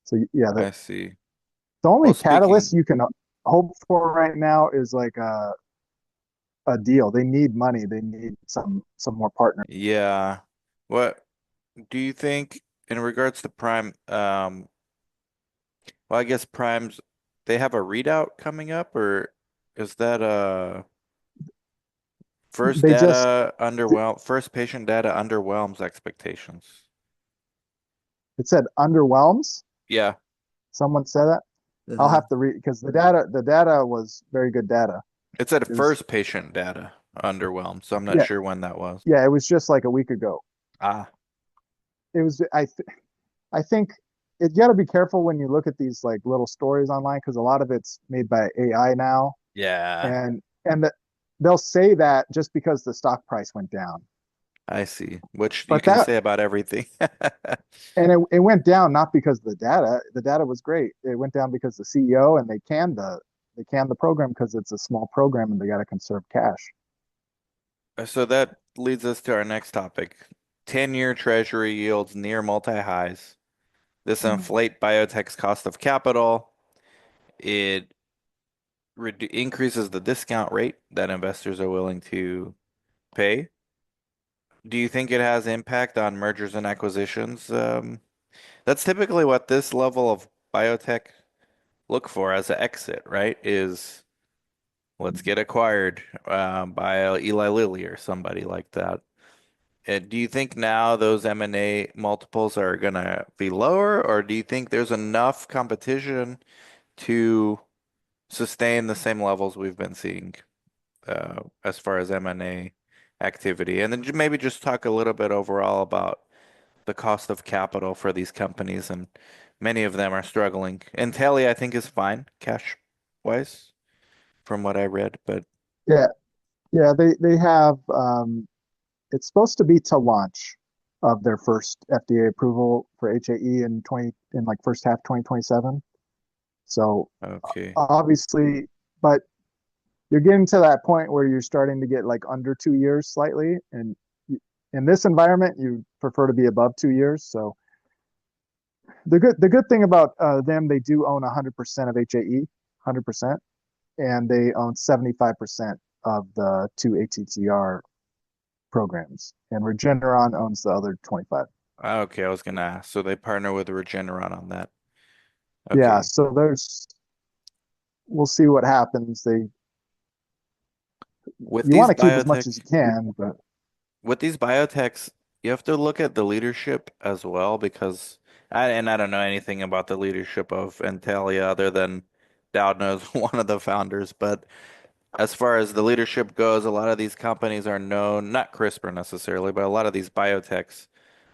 So yeah, I see. the Well, only catalyst speaking, you can hope for right now is like a deal. They need money. They need some more partners. yeah. What do you think in regards to Prime? Well, I guess Prime's they have a readout coming up, or is that They just first patient data underwhelms expectations? it said underwhelms. Yeah. Someone said that. I'll Hmm. have to read because the data was very good data. It said It was first patient data underwhelmed, so I'm not yeah, sure when that was. yeah, it was just like a week ago. Ah, It was I think you got to be careful when you look at these like little stories online because a lot of it's made by AI now, yeah, and that they'll say that just because the stock price went down. I see. Which you But can that say about everything. and it went down not because of the data. The data was great. It went down because the CEO and they canned the program because it's a small program and they got to conserve cash. So that leads us to our next topic. 10-year treasury yields near multi-highs. This Mm. inflate biotech's cost of capital. It increases the discount rate that investors are willing to pay. Do you think it has impact on mergers and acquisitions? That's typically what this level of biotech look for as an exit, right? Is let's get acquired by Eli Lilly or somebody like that. Do you think now those M&A multiples are gonna be lower, or do you think there's enough competition to sustain the same levels we've been seeing as far as M&A activity? And then maybe just talk a little bit overall about the cost of capital for these companies, and many of them are struggling. NTLA, I think, is fine cash wise from what I read, but Yeah, yeah, they have it's supposed to be to launch of their first FDA approval for HAE in like first half 2027. So okay. obviously, but you're getting to that point where you're starting to get like under 2 years slightly, and in this environment, you prefer to be above 2 years. So the good thing about them, they do own 100% of HAE, 100%, and they own 75% of the two ATTR programs, and Regeneron owns the other 25. Okay, I was gonna ask. So they partner with Regeneron on that. Yeah, Okay. so we'll see what happens. With You these want to keep as biotech much as you can, but with these biotechs, you have to look at the leadership as well because I don't know anything about the leadership of Intellia other than Dowd knows one of the founders, but as far as the leadership goes, a lot of these companies are known, not CRISPR necessarily, but a lot of these biotechs,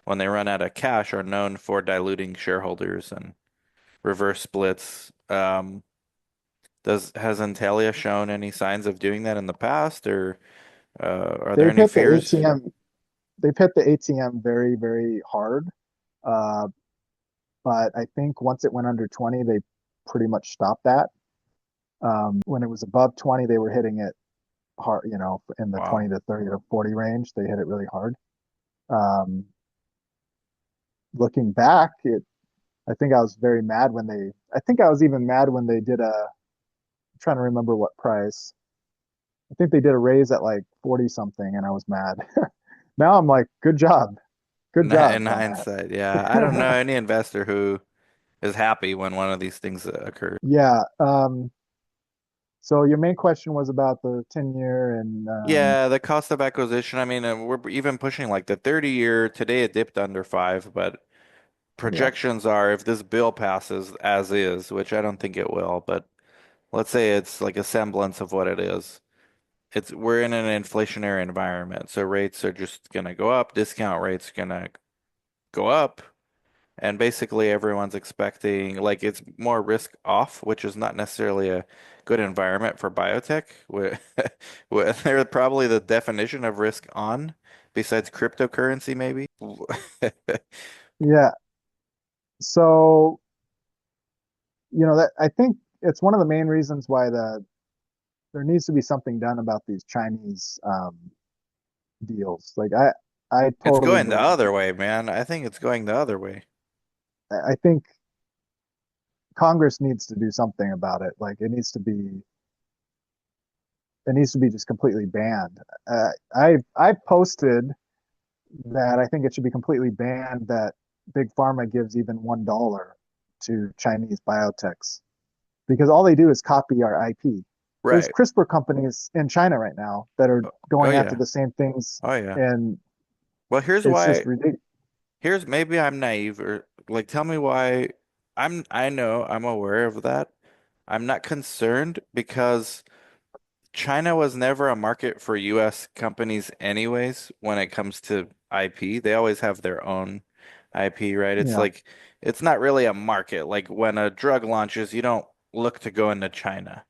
when they run out of cash, are known for diluting shareholders and reverse splits. Does has Intellia shown any signs of doing that in the past, or are there they've any hit the fears? ATM. They've hit the ATM very, very hard. Uh, but I think once it went under 20, they pretty much stopped that. When it was above 20, they were hitting it hard, in the 20 Wow. to 30 to 40 range. They hit it really hard. Um, Looking back, I think I was very mad I think I was even mad when they did I'm trying to remember what price. I think they did a raise at like 40 something and I was mad. Now I'm like, good job. Good job In on hindsight, yeah. I don't know that. any investor who is happy when one of these things occurs. Yeah. So your main question was about the 10-year and Yeah, the cost of acquisition, I mean, we're even pushing like the 30-year. Today it dipped under five, but yeah. projections are if this bill passes as is, which I don't think it will, but let's say it's like a semblance of what it is. We're in an inflationary environment, so rates are just gonna go up, discount rates gonna go up, and basically everyone's expecting like it's more risk off, which is not necessarily a good environment for biotech. They're probably the definition of risk on, besides cryptocurrency, maybe. Yeah. So, that I think it's one of the main reasons why there needs to be something done about these Chinese deals. Like I It's totally going the believe. other way, man. I think it's going the other way. I think Congress needs to do something about it. Like it needs to be just completely banned. I've posted that I think it should be completely banned that big pharma gives even $1 to Chinese biotechs because all they do is copy our IP. There's Right. CRISPR companies in China right now that are Oh going after yeah. the same things, Oh yeah. and Well, here's it's just why. ridiculous. Here's maybe I'm naive or like tell me why I know I'm aware of that. I'm not concerned because China was never a market for US companies anyways when it comes to IP. They always have their own IP, right? It's Yeah. like it's not really a market. Like when a drug launches, you don't look to go into China.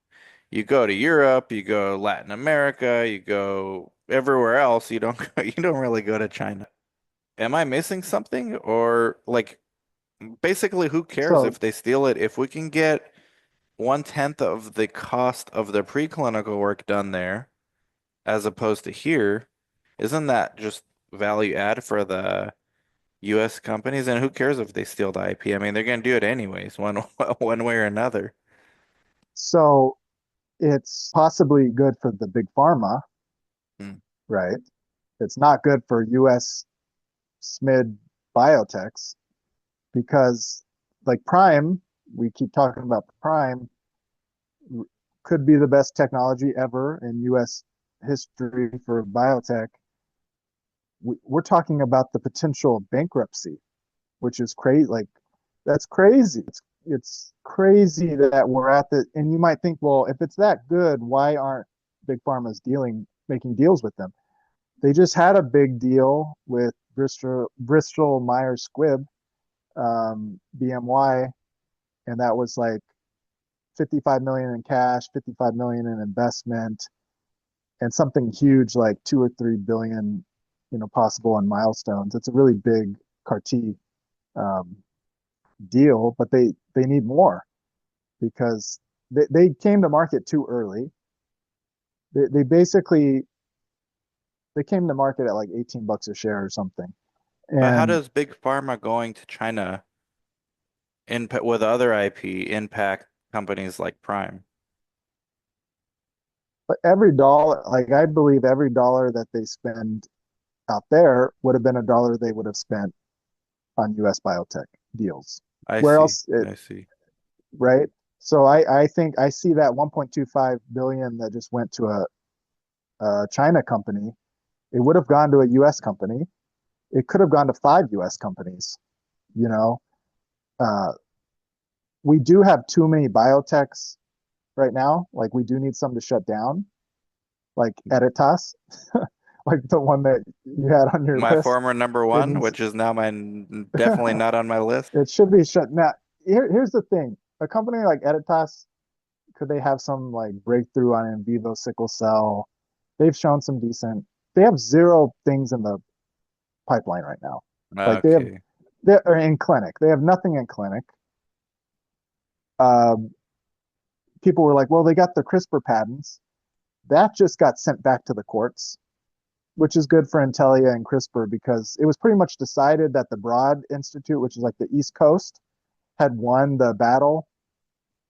You go to Europe, you go Latin America, you go everywhere else. You don't you don't really go to China. Am I missing something? Or like basically who cares So if they steal it? If we can get 1/10 of the cost of the preclinical work done there as opposed to here, isn't that just value add for the US companies? And who cares if they steal the IP? I mean, they're gonna do it anyways, one one way or another. so it's possibly good for the big pharma, Hmm. right? It's not good for US SMID biotechs because like Prime, we keep talking about Prime, could be the best technology ever in US history for biotech. We're talking about the potential of bankruptcy, which is crazy. Like that's crazy. It's crazy that we're at the. And you might think, well, if it's that good, why aren't big pharmas making deals with them? They just had a big deal with Bristol Myers Squibb, BMY, and that was like 55 million in cash, 55 million in investment, and something huge like 2 or 3 billion, possible in milestones. It's a really big CAR-T um, deal, but they need more because they came to market too early. They basically they came to market at like $18 a share or something. But how And does Big Pharma going to China impact with other IP impact companies like Prime? but every dollar, like I believe every dollar that they spend out there would have been a dollar they would have spent on US biotech deals. I Where see. else, it, I see. right? So I think I see that 1.25 billion that just went to a China company. It would have gone to a US company. It could have gone to 5 US companies. You know, uh, we do have too many biotechs right now. Like we do need some to shut down, like Editas, like the one that you had on your My list. former number It one, needs, which is now definitely not on my list. it should be shut. Now, here's the thing: a company like Editas, could they have some like breakthrough on in vivo sickle cell? They've shown some decent. They have zero things in the pipeline right now. Like Okay. they're in clinic. They have nothing in clinic. Um, People were like, well, they got the CRISPR patents. That just got sent back to the courts, which is good for NTLA and CRISPR because it was pretty much decided that the Broad Institute, which is like the East Coast, had won the battle,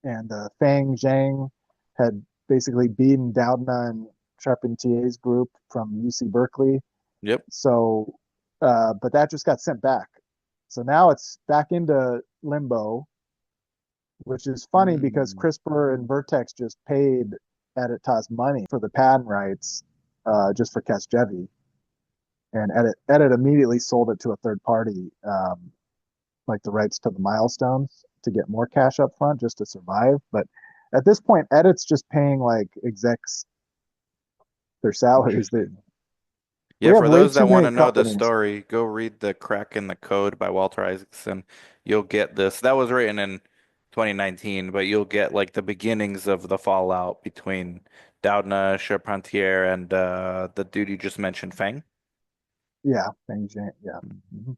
and Fang Zhang had basically beaten Doudna and Charpentier's group from UC Berkeley. Yep. So But that just got sent back. So now it's back into limbo, which is funny because Hmm. CRISPR and Vertex just paid Editas money for the patent rights just for Casgevy, and Edit immediately sold it to a third party, like the rights to the milestones to get more cash up front just to survive. But at this point, Edit's just paying like execs their salaries. Interesting. Yeah, We have for way those too that want many to know the companies. story, go read The Crack in the Code by Walter Isaacson. You'll get this. That was written in 2019, but you'll get like the beginnings of the fallout between Doudna, Charpentier, and the dude you just mentioned, Fang. Yeah, yeah. Mhm.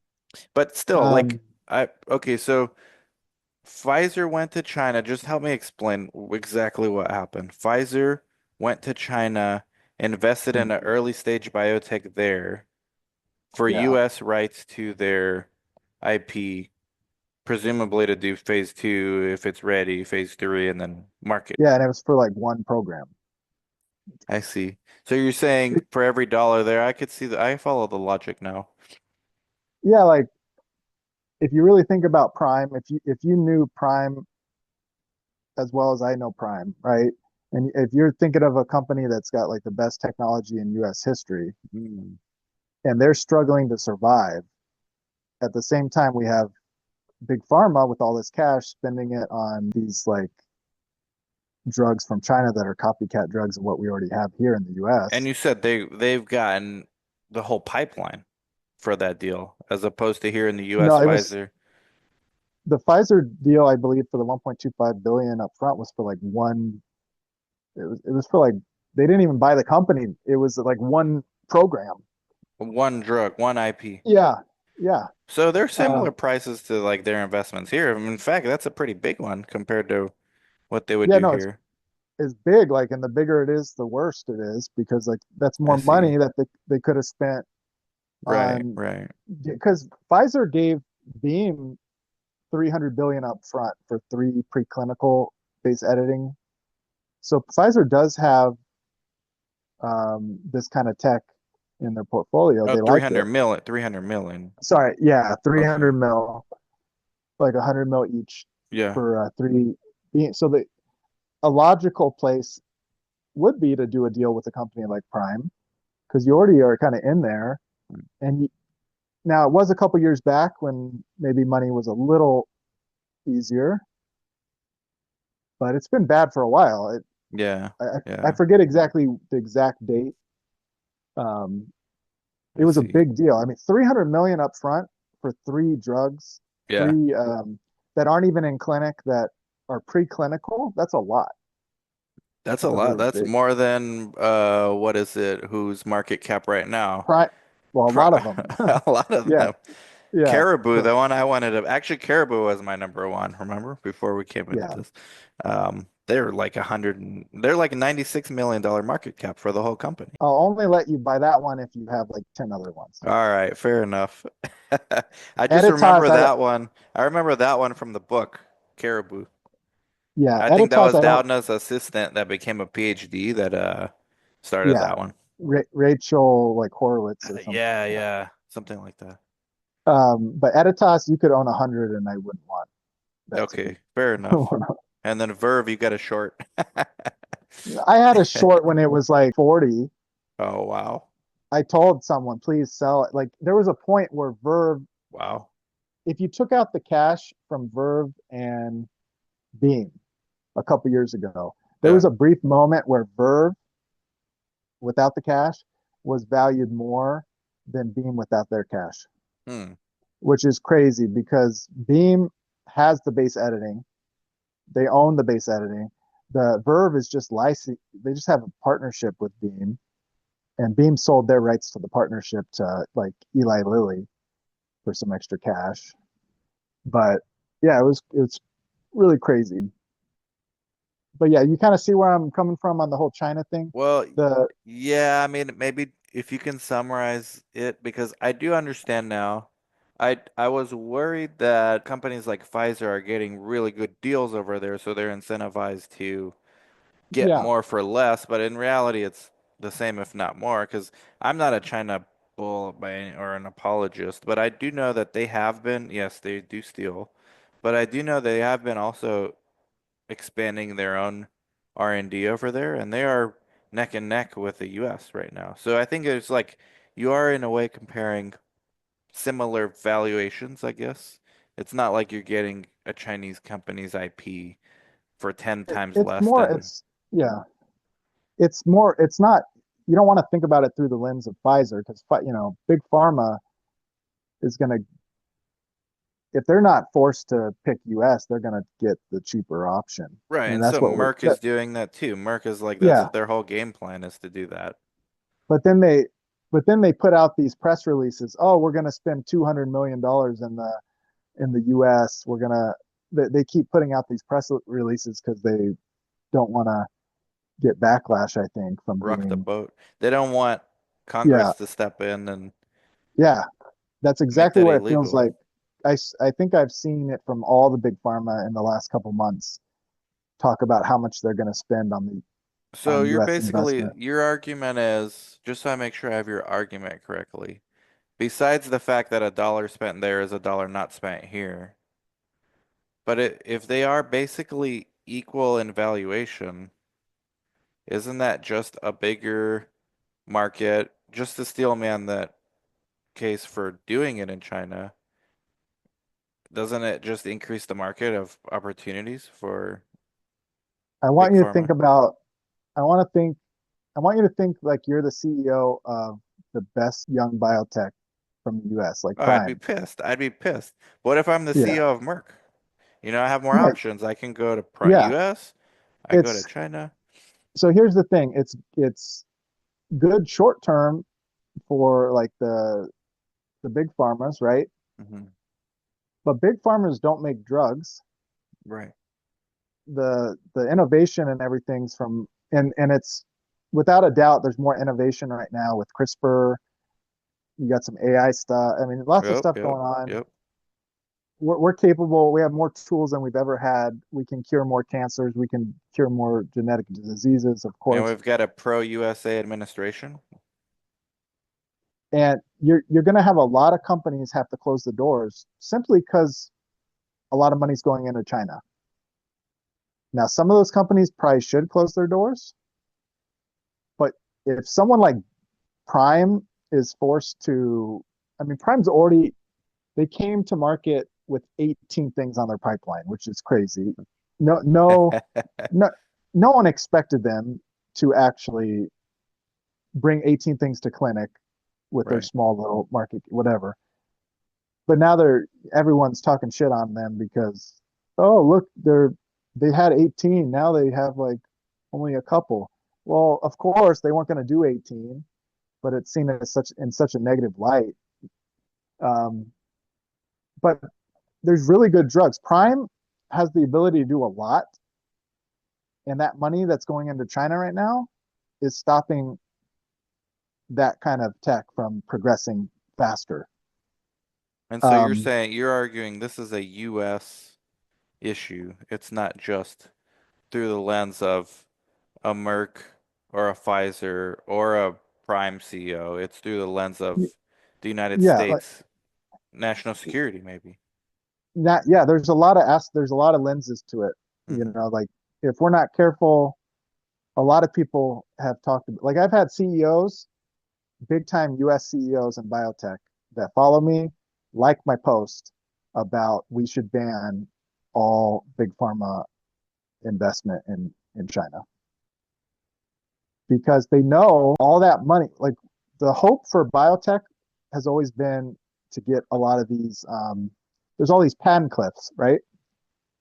But still, like, Um, okay, so Pfizer went to China. Just help me explain exactly what happened. Pfizer went to China, invested in an mhm. early stage biotech there for Yeah, US rights to their IP, presumably to do phase two if it's ready, phase three, and then market. yeah, and it was for like one program. I see. So you're saying for every dollar there, I could see that I follow the logic now. Yeah, like if you really think about Prime, if you knew Prime as well as I know Prime, right? And if you're thinking of a company that's got like the best technology in US history Hmm. and they're struggling to survive, at the same time we have big pharma with all this cash spending it on these like drugs from China that are copycat drugs of what we already have here in the And US. you said they've gotten the whole pipeline for that deal, as opposed to here in the No, U.S. it was Pfizer. the Pfizer deal, I believe, for the 1.25 billion up front was for like one. It was for like they didn't even buy the company. It was like one program. One drug, one IP. Yeah, yeah, So they're similar um, prices to like their investments here. In fact, that's a pretty big one compared to what they would yeah. do No, it's here. is big. Like, and the bigger it is, the worse it is because like that's I more see. money that they could have spent Right, on right. because Pfizer gave Beam 300 billion up front for three preclinical base editing. So Pfizer does have this kind of tech in their portfolio. Oh, They like 300 it. million, 300 million. Sorry, yeah, 300 Okay. mil, like 100 mil each Yeah. for three. So the a logical place would be to do a deal with a company like Prime because you already are kind of in there. And now it was a couple years back when maybe money was a little easier, but it's been bad for a while. Yeah. I Yeah. forget exactly the exact date. Um, it I was a see. big deal. I mean, 300 million up front for three drugs, Yeah. three that aren't even in clinic that are preclinical. That's a lot. That's a That's a lot. really That's big more than what is it? Whose market cap right now? prime. Well, a Pro lot of them. A lot of Yeah, them. yeah. Caribou, So the one I wanted to actually Caribou was my number one, remember? Before we came into yeah, this. They're like they're like $96 million market cap for the whole company. I'll only let you buy that one if you have like 10 other ones. All right, fair enough. I just Editas, remember that one. I remember that one from the book, Caribou. yeah, I think that Editas, was I don't, Doudna's assistant that became a PhD that started yeah, that one. Rachel like Horowitz or something. Yeah, Yeah. yeah, something like that. But Editas, you could own 100 and I wouldn't want that to be. Okay, fair enough. And then Verve, you got a short. I had a short when it was like 40. Oh, wow. I told someone, please sell it. Like there was a point where Verve, Wow. if you took out the cash from Verve and Beam a couple years ago, there Yeah. was a brief moment where Verve without the cash was valued more than Beam without their cash, Hmm. which is crazy because Beam has the base editing. They own the base editing. The Verve is just licensed. They just have a partnership with Beam, and Beam sold their rights to the partnership to like Eli Lilly for some extra cash. But yeah, it was really crazy. But yeah, you kind of see where I'm coming from on the whole China thing. Well, The yeah, I mean, maybe if you can summarize it, because I do understand now. I was worried that companies like Pfizer are getting really good deals over there, so they're incentivized to get yeah, more for less, but in reality, it's the same, if not more, because I'm not a China people or an apologist, but I do know that they have been, yes, they do steal, but I do know they have been also expanding their own R&D over there, and they are neck and neck with the US right now. So I think it's like you are in a way comparing similar valuations, I guess. It's not like you're getting a Chinese company's IP for 10 times It's less more, than. yeah, it's more, it's not, you don't want to think about it through the lens of Pfizer because, big pharma is going to, if they're not forced to pick US, they're going to get the cheaper option. Right, And and that's so what Merck is doing that too. Merck is like that's yeah. their whole game plan is to do that. But then they, but then they put out these press releases. Oh, we're going to spend $200 million in the US. We're going to, they keep putting out these press releases because they don't want to get backlash, I think, from Rock the being, boat. They don't want yeah, Congress to step in and yeah, that's make exactly that what it feels illegal. like. I think I've seen it from all the big pharma in the last couple months talk about how much they're going to spend So on you're US basically investment. your argument is just so I make sure I have your argument correctly. Besides the fact that a dollar spent there is a dollar not spent here, but if they are basically equal in valuation, isn't that just a bigger market? Just to steel man that case for doing it in China, doesn't it just increase the market of opportunities for I big want you to think pharma? about, I want to think, I want you to think like you're the CEO of the best young biotech from the US, like Oh, I'd be Prime. pissed. I'd be pissed. What if I'm the Yeah. CEO of Merck? I have more Yeah. options. I can go to Yeah. US, I go to It's China. so here's the thing. It's good short term for like the big pharmas, right? Hmm. But big pharmas don't make drugs. Right. The innovation and everything's from and it's without a doubt there's more innovation right now with CRISPR. You got some AI stuff. I mean, lots of Yep, stuff yep, going on. yep. We're capable. We have more tools than we've ever had. We can cure more cancers. We can cure more genetic diseases, of And course. we've got a pro-USA administration. And you're going to have a lot of companies have to close the doors simply because a lot of money's going into China. Now, some of those companies probably should close their doors, but if someone like Prime is forced to, I mean, Prime's already, they came to market with 18 things on their pipeline, which is crazy. No, no, no, no one expected them to actually bring 18 things to clinic with their Right. small little market, whatever. But now everyone's talking shit on them because, oh, look, they had 18. Now they have like only a couple. Well, of course they weren't going to do 18, but it's seen as such in such a negative light. Um, but there's really good drugs. Prime has the ability to do a lot, and that money that's going into China right now is stopping that kind of tech from progressing faster. And so you're Um, saying you're arguing this is a US issue. It's not just through the lens of a Merck or a Pfizer or a Prime CEO. It's through the lens of the United yeah, like States national security, maybe. that. Yeah, there's a lot of lenses to it. Hmm. Like if we're not careful, a lot of people have talked. Like I've had CEOs, big time US CEOs in biotech that follow me, like my post about we should ban all big pharma investment in China because they know all that money. Like the hope for biotech has always been to get a lot of these. There's all these patent cliffs, right?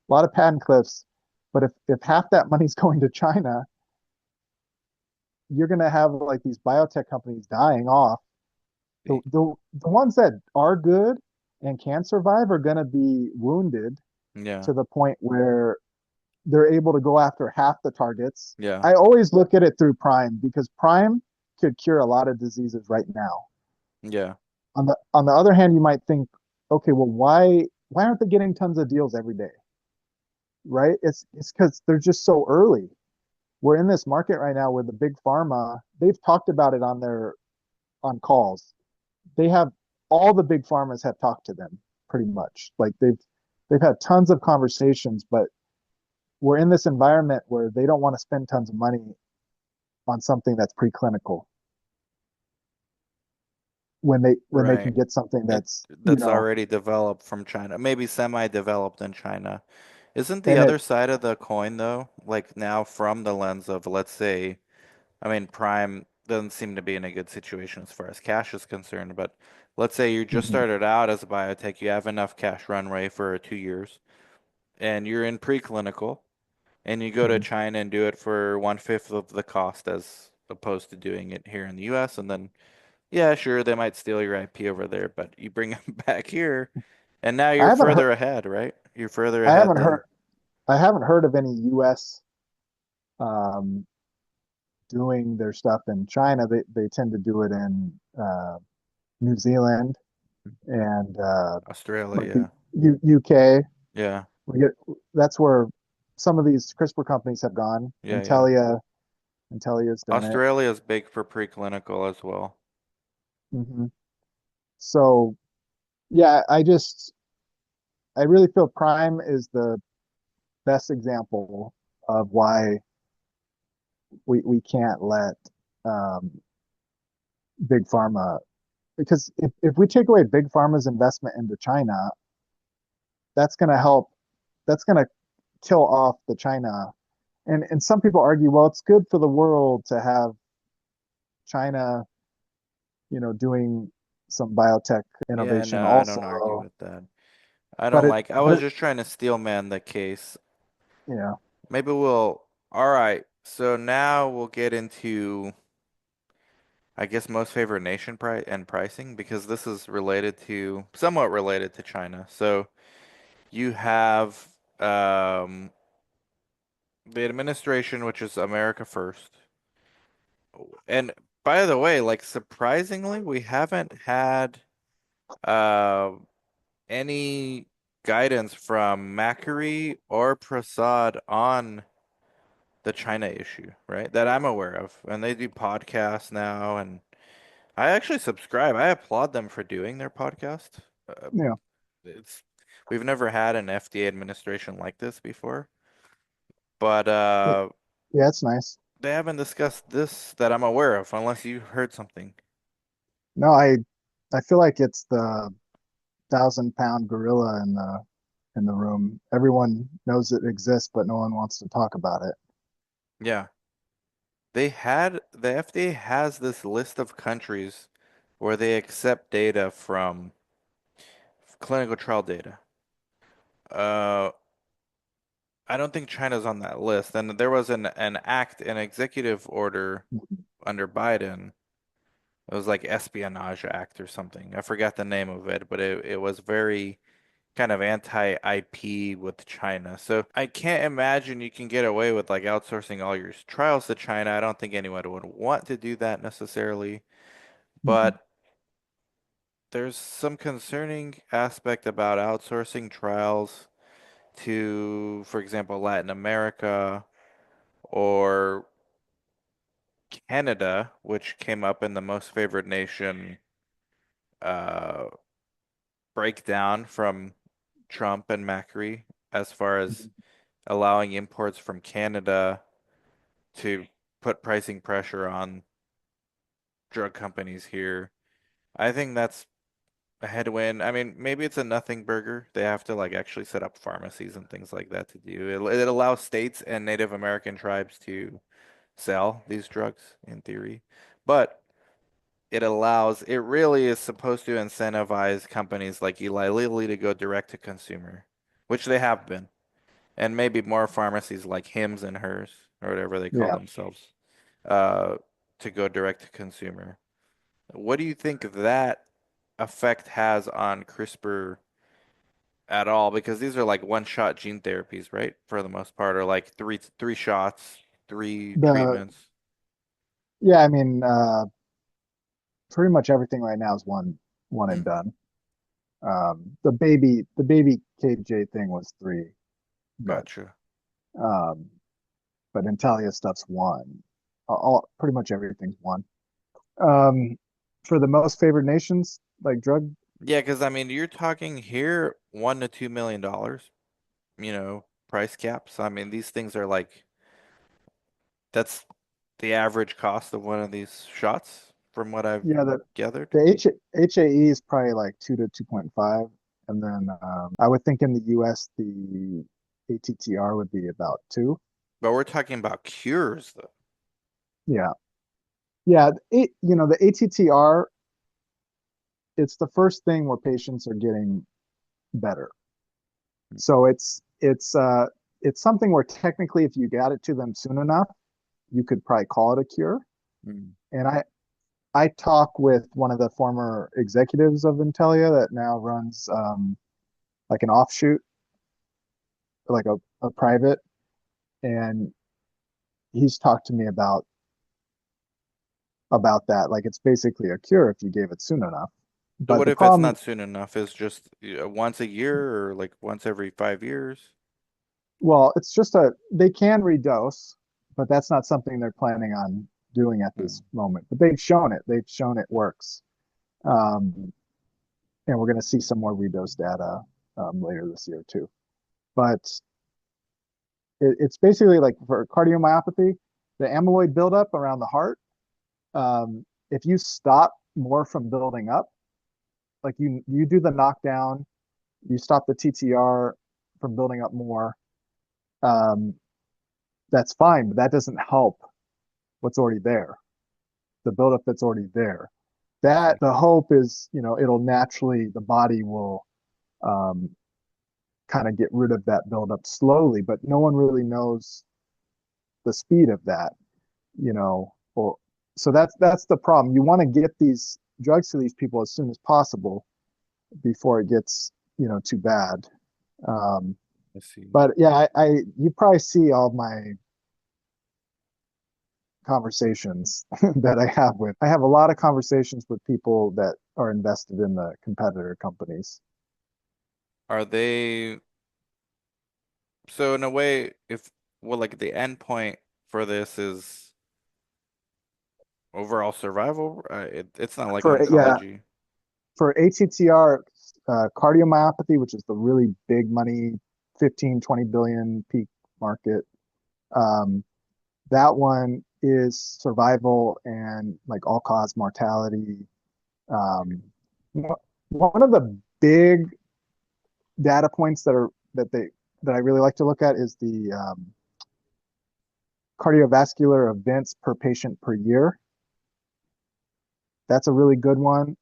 A lot of patent cliffs. But if half that money's going to China, you're going to have like these biotech companies dying off. The ones that are good and can survive are going to be wounded Yeah, to the point where they're able to go after half the targets. yeah, I always look at it through Prime because Prime could cure a lot of diseases right now. yeah, On the other hand, you might think, okay, well, why aren't they getting tons of deals every day? Right? It's because they're just so early. We're in this market right now where the big pharma, they've talked about it on calls. they have all the big pharmas have talked to them pretty much. Like they've had tons of conversations, but we're in this environment where they don't want to spend tons of money on something that's preclinical when they can Right. get something It that's, that's already developed from China, maybe semi-developed in China. Isn't the and other it side of the coin though, like now from the lens of, let's say, I mean, Prime doesn't seem to be in a good situation as far as cash is concerned, but let's say you just mhm, started out as a biotech, you have enough cash runway for 2 years, and you're in preclinical, and you go to mhm. China and do it for one-fifth of the cost as opposed to doing it here in the US, and then yeah, sure, they might steal your IP over there, but you bring them back here, and now I you're haven't heard further ahead, right? You're further I ahead haven't than, heard I haven't heard of any US um, doing their stuff in China. They tend to do it in New Zealand and like the Australia. UK. Yeah, We get that's where some of these CRISPR companies have gone. yeah, yeah. Intellia's done it. Australia's big for preclinical as well. Hmm. So yeah, I really feel Prime is the best example of why we can't let um, big pharma, because if we take away big pharma's investment into China, that's going to help. That's going to kill off the China. And some people argue, well, it's good for the world to have China, doing some biotech Yeah, innovation no, I don't argue also. with that. I But don't like, I but was just trying to steel man the case. yeah, Maybe we'll, all right, so now we'll get into, I guess, most favored nation price and pricing because this is related to, somewhat related to China. So you have the administration, which is America First. And by the way, like surprisingly, we haven't had uh, any guidance from Macri or Prasad on the China issue, right? That I'm aware of. And they do podcasts now, and I actually subscribe. I applaud them for doing their podcast. Uh, yeah, it's we've never had an FDA administration like this before, but yeah, it's nice. they haven't discussed this that I'm aware of, unless you heard something. No, I feel like it's the 1,000-pound gorilla in the room. Everyone knows it exists, but no one wants to talk about it. Yeah. The FDA has this list of countries where they accept data from clinical trial data. Uh, I don't think China's on that list. And there was an executive order under Biden. It was like Espionage Act or something. I forgot the name of it, but it was very kind of anti-IP with China. So I can't imagine you can get away with like outsourcing all your trials to China. I don't think anyone would want to do that necessarily. Mhm. But there's some concerning aspect about outsourcing trials to, for example, Latin America or Canada, which came up in the most favored nation uh, breakdown from Trump and Macri as far as allowing imports from Canada to put pricing pressure on drug companies here. I think that's a headwind. I mean, maybe it's a nothing burger. They have to like actually set up pharmacies and things like that to do. It allows states and Native American tribes to sell these drugs in theory, but it really is supposed to incentivize companies like Eli Lilly to go direct to consumer, which they have been, and maybe more pharmacies like Hims and Hers or whatever they call Yeah, themselves, uh, to go direct to consumer. What do you think that effect has on CRISPR at all? Because these are like one-shot gene therapies, right? For the most part, or like three shots, three the treatments. yeah, I mean, pretty much everything right now is one Hmm, and done. The baby KJ thing was three, but gotcha. um, Intellia stuff's one. All pretty much everything's one. Um, for the most favored nations, like drug. Yeah, because I mean, you're talking here $1 to $2 million, price caps. I mean, these things are like that's the average cost of one of these shots from what I've Yeah, gathered. the HAE is probably like 2 to 2.5, and then I would think in the US the ATTR would be about 2. But we're talking about cures though. Yeah, yeah. The ATTR, it's the first thing where patients are getting better. So it's something where technically, if you got it to them soon enough, you could probably call it a cure. Mm. And I talk with one of the former executives of Intelia that now runs like an offshoot, like a private, and he's talked to me about that. Like it's basically a cure if you gave it soon enough. So But what the if it's problem, not soon enough? Is just once a year or like once every 5 years? well, it's just they can redose, but that's not something they're planning on doing at Mm. this moment. But they've shown it. They've shown it works. Um, and we're going to see some more redose data later this year too. But it's basically like for cardiomyopathy, the amyloid buildup around the heart. If you stop more from building up, like you do the knockdown, you stop the TTR from building up more. Um, that's fine, but that doesn't help what's already there, the buildup that's already there. That the hope is, it'll naturally, the body will um, kind of get rid of that buildup slowly, but no one really knows the speed of that, or so that's the problem. You want to get these drugs to these people as soon as possible before it gets, too bad. Um, I see. but yeah, you probably see all my conversations that I have a lot of conversations with people that are invested in the competitor companies. Are they so in a way, if well, like the end point for this is overall survival? It's not like Yeah, oncology. for ATTR cardiomyopathy, which is the really big money, 15, 20 billion peak market, um, that one is survival and like all cause mortality. Um, one of the big data points that I really like to look at is the cardiovascular events per patient per year. That's a really good one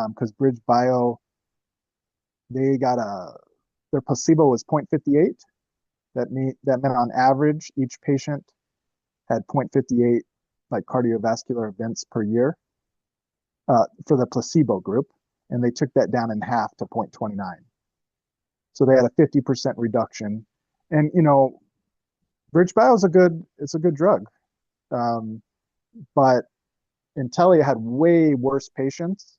because Bridge Bio, they got their placebo was 0.58. That meant on average each patient had 0.58 like cardiovascular events per year for the placebo group, and they took that down in half to 0.29. So they had a 50% reduction. And Bridge Bio is it's a good drug, um, but Intelia had way worse patients,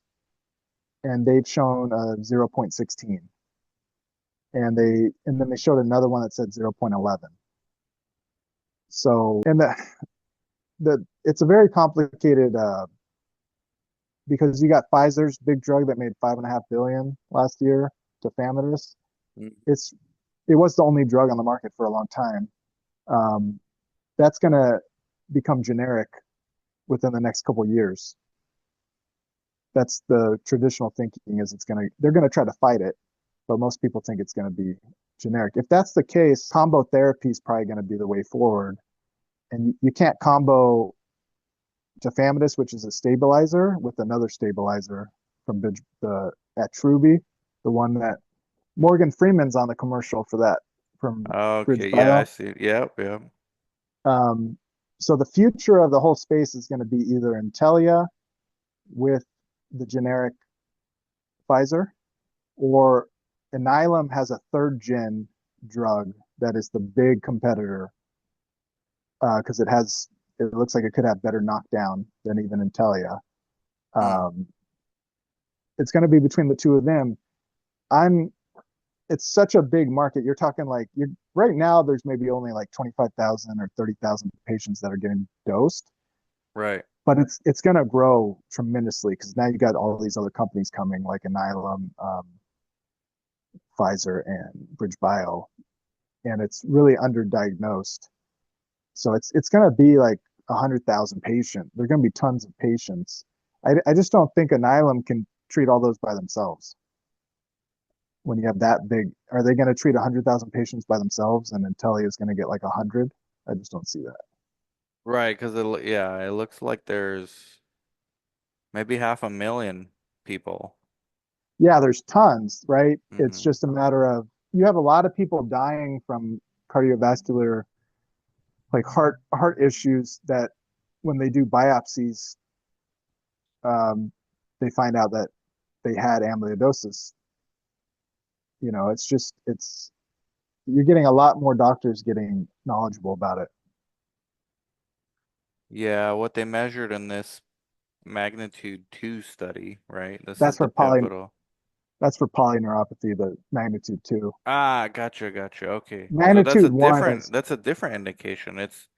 and they've shown a 0.16, and then they showed another one that said 0.11. So and the it's a very complicated because you got Pfizer's big drug that made 5.5 billion last year, tafamidis. Mm. It's it was the only drug on the market for a long time. Um, that's going to become generic within the next couple of years. That's the traditional thinking is they're going to try to fight it, but most people think it's going to be generic. If that's the case, combo therapy is probably going to be the way forward. And you can't combo tafamidis, which is a stabilizer, with another stabilizer from the Attruby, the one that Morgan Freeman's on the commercial for that from Bridge Okay, yeah, I Bio. see. Yep, yep. Um, so the future of the whole space is going to be either Intelia with the generic Pfizer, or Alnylam has a third gen drug that is the big competitor because it looks like it could have better knockdown than even Intelia. Hmm. Um, it's going to be between the two of them. I'm it's such a big market. You're talking like you're right now. There's maybe only like 25,000 or 30,000 patients that are getting dosed. Right. but it's going to grow tremendously because now you got all these other companies coming like Alnylam, Pfizer, and BridgeBio, and it's really underdiagnosed. So it's going to be like 100,000 patients. There're going to be tons of patients. I just don't think Alnylam can treat all those by themselves. When you have that big, are they going to treat 100,000 patients by themselves and Intelli is going to get like 100? I just don't see that. Right, because yeah, it looks like there's maybe 500,000 people. Yeah, there's tons, right? It's Hmm. just a matter of you have a lot of people dying from cardiovascular, like heart issues that when they do biopsies, um, they find out that they had amyloidosis. It's just it's you're getting a lot more doctors getting knowledgeable about it. Yeah, what they measured in this magnitude 2 study, right? This That's is the for poly pivotal. that's for polyneuropathy, the magnitude two. Ah, gotcha, gotcha. Okay. So Magnitude one is that's a different indication. It's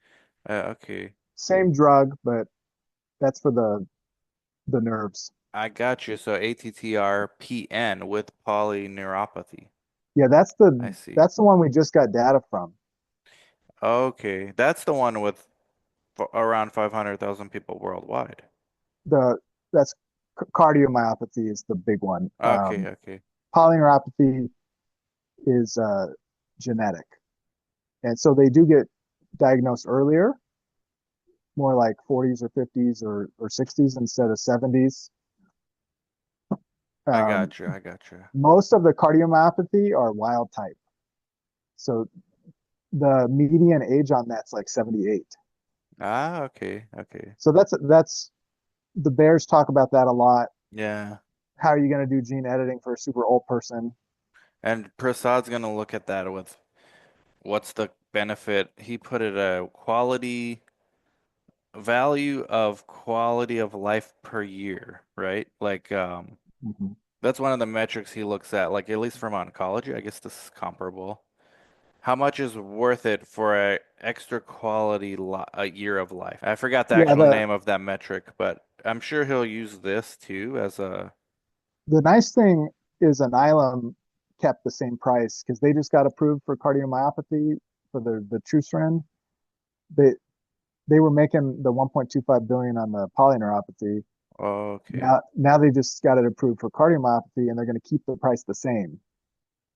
okay. same drug, but that's for the nerves. I got you. So ATTR-PN with polyneuropathy. Yeah, I see. that's the one we just got data from. Okay. That's the one with around 500,000 people worldwide. The that's cardiomyopathy is the big one. Okay, okay. Polyneuropathy is genetic, and so they do get diagnosed earlier, more like 40s or 50s or 60s instead of 70s. I Um, got you. I got you. most of the cardiomyopathy are wild type, so the median age on that's like 78. Ah, okay, okay. So that's the Bears talk about that a lot. Yeah. How are you going to do gene editing for a super old person? And Prasad's gonna look at that with what's the benefit. He put it a quality value of quality of life per year, right? Like Mm-hmm. that's one of the metrics he looks at, like at least from oncology. I guess this is comparable. How much is worth it for a extra quality li a year of life? I forgot the Yeah, actual name of that metric, but I'm sure he'll use this too as a the nice thing is Alnylam kept the same price because they just got approved for cardiomyopathy for the Trusrin. They they were making the 1.25 billion on the polyneuropathy. okay. Now they just got it approved for cardiomyopathy and they're going to keep the price the same.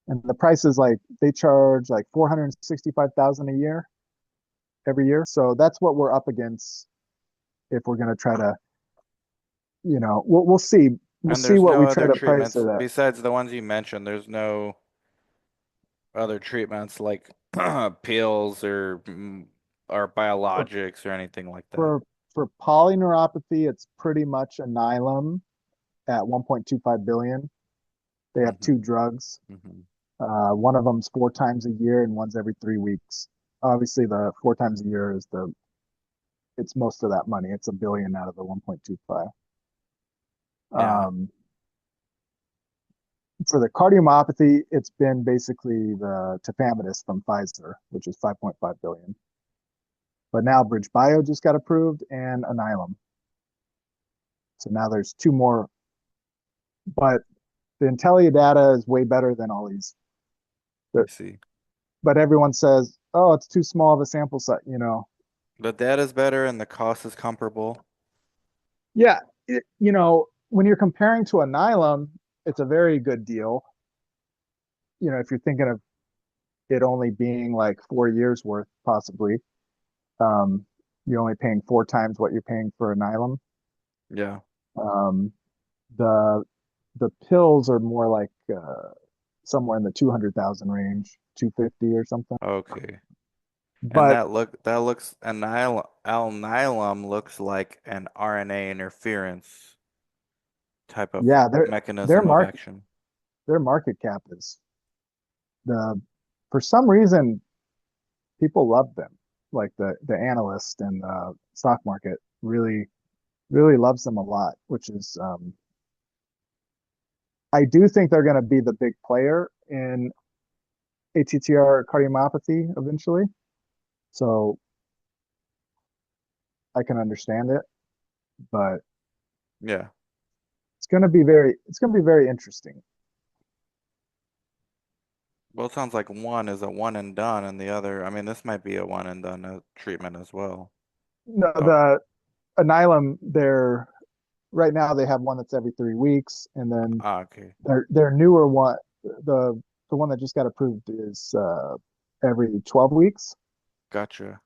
And the price is like they charge like 465,000 a year every year. So that's what we're up against if we're going to try to, we'll see. We'll And see there's what no we try other to price treatments it at. besides the ones you mentioned. There's no other treatments like pills or For biologics or anything like that. for for polyneuropathy, it's pretty much Alnylam at 1.25 billion. They have Hmm. two drugs. Hmm. One of them's 4 times a year and one's every 3 weeks. Obviously, the 4 times a year is it's most of that money. It's a billion out of the 1.25. Yeah, Um, for the cardiomyopathy, it's been basically the tafamidis from Pfizer, which is 5.5 billion. But now BridgeBio just got approved and Alnylam. So now there's two more. But the Intellia data is way better than all these. I But, see. but everyone says, oh, it's too small of a sample set. The data's better and the cost is comparable. Yeah, when you're comparing to Alnylam, it's a very good deal. If you're thinking of it only being like 4 years worth, possibly, um, you're only paying 4 times what you're paying for Alnylam. Yeah. Um, the the pills are more like somewhere in the 200,000 range, 250 or something. Okay. And But that looks alnylam looks like an RNA interference type of yeah, their mechanism of market action. their market cap is the for some reason people love them. Like the analyst and the stock market really loves them a lot, which is I do think they're going to be the big player in ATTR cardiomyopathy eventually. So I can understand it. but Yeah. it's going to be very interesting. Well, it sounds like one is a one and done, and the other, I mean, this might be a one and done treatment as well. No, Oh, the Anilum, they're right now they have one that's every 3 weeks, and then okay. their newer one, the the one that just got approved is every 12 weeks. Gotcha.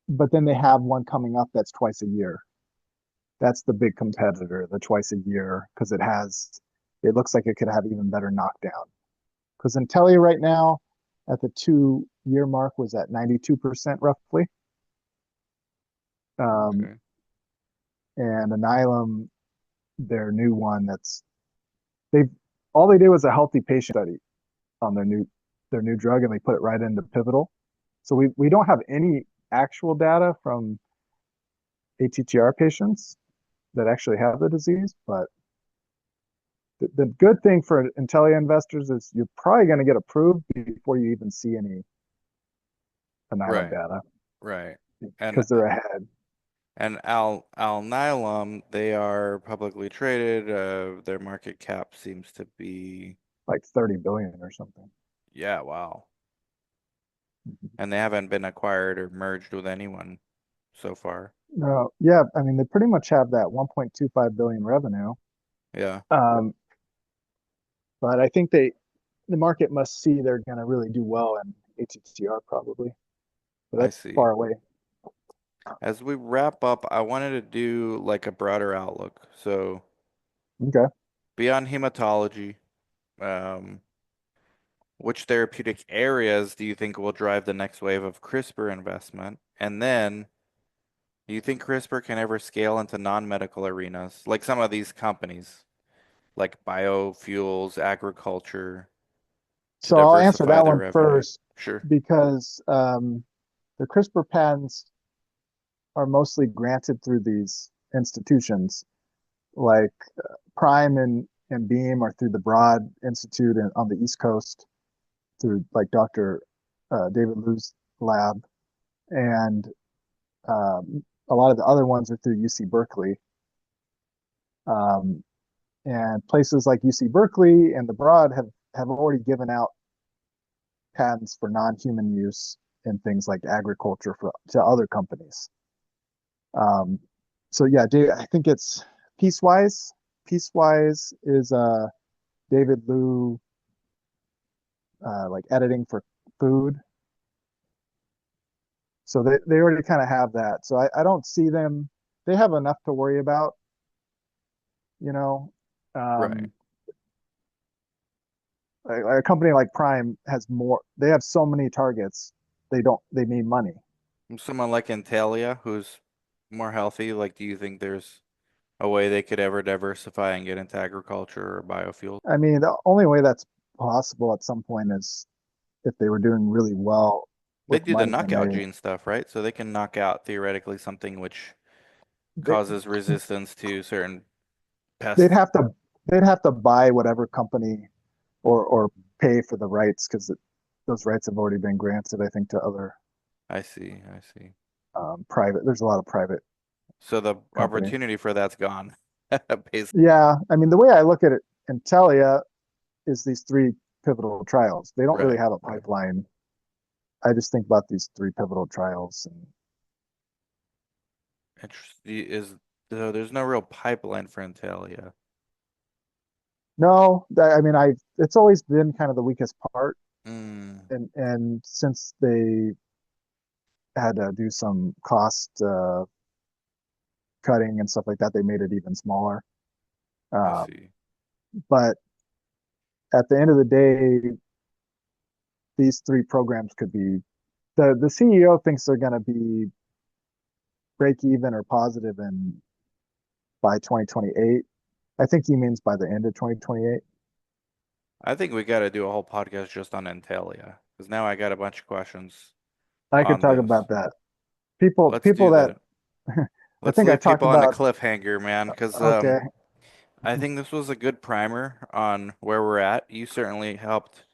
But then they have one coming up that's twice a year. That's the big competitor, the twice a year, because it looks like it could have even better knockdown. Because Intelia right now at the 2 year mark was at 92% roughly. Um, Okay. and Anilum, their new one they've all they did was a healthy patient study on their new drug and they put it right into pivotal. So we don't have any actual data from ATTR patients that actually have the disease, but the good thing for Intelia investors is you're probably going to get approved before you even see any Anilum Right. data Right. And because they're ahead Alnylam, they are publicly traded. Their market cap seems to be, like 30 billion or something. yeah, wow. And they haven't been acquired or merged with anyone so far. No, yeah, I mean they pretty much have that 1.25 billion revenue. Yeah, Um, but I think the market must see they're going to really do well in ATTR probably. But I that's see. far away. As we wrap up, I wanted to do like a broader outlook. So Okay. beyond hematology, um, which therapeutic areas do you think will drive the next wave of CRISPR investment? And then, do you think CRISPR can ever scale into non-medical arenas, like some of these companies, like biofuels, agriculture, to So I'll answer diversify that their one revenue? first Sure. because the CRISPR patents are mostly granted through these institutions like Prime and Beam are through the Broad Institute and on the East Coast through like Dr. David Liu's lab. And a lot of the other ones are through UC Berkeley. Um, and places like UC Berkeley and the Broad have already given out patents for non-human use in things like agriculture to other companies. Um, so yeah, I think it's Piecewise. Piecewise is David Liu like editing for food. So they already kind of have that. So I don't see them. They have enough to worry about, you know. Right. Um, like a company like Prime has more. They have so many targets. They need money. Someone like Intellia, who's more healthy, like, do you think there's a way they could ever diversify and get into agriculture or biofuels? I mean, the only way that's possible at some point is if they were doing really well They with do the money and knockout gene stuff, right? So they can knock out theoretically something which they causes resistance to certain they'd pests. have to they'd have to buy whatever company or pay for the rights because those rights have already been granted, I think, to other I see, I see. private. There's a lot of private So the companies. opportunity for that's gone. Basically. Yeah, I mean, the way I look at it, Intelia is these three pivotal trials. They don't really Right, have a right. pipeline. I just think about these three pivotal trials, and Interesting. So there's no real pipeline for Intellia. no, I mean, it's always been kind of the weakest part, Mm, and since they had to do some cost cutting and stuff like that, they made it even smaller. I Um, see. but at the end of the day, these three programs could be the CEO thinks they're going to be break even or positive in by 2028. I think he means by the end of 2028. I think we got to do a whole podcast just on Intellia because now I got a bunch of questions I could on talk this. about that. Let's People do that that. I Let's think I leave talked people on a about. cliffhanger, man, because Okay, I think this was a good primer on where we're at. You certainly helped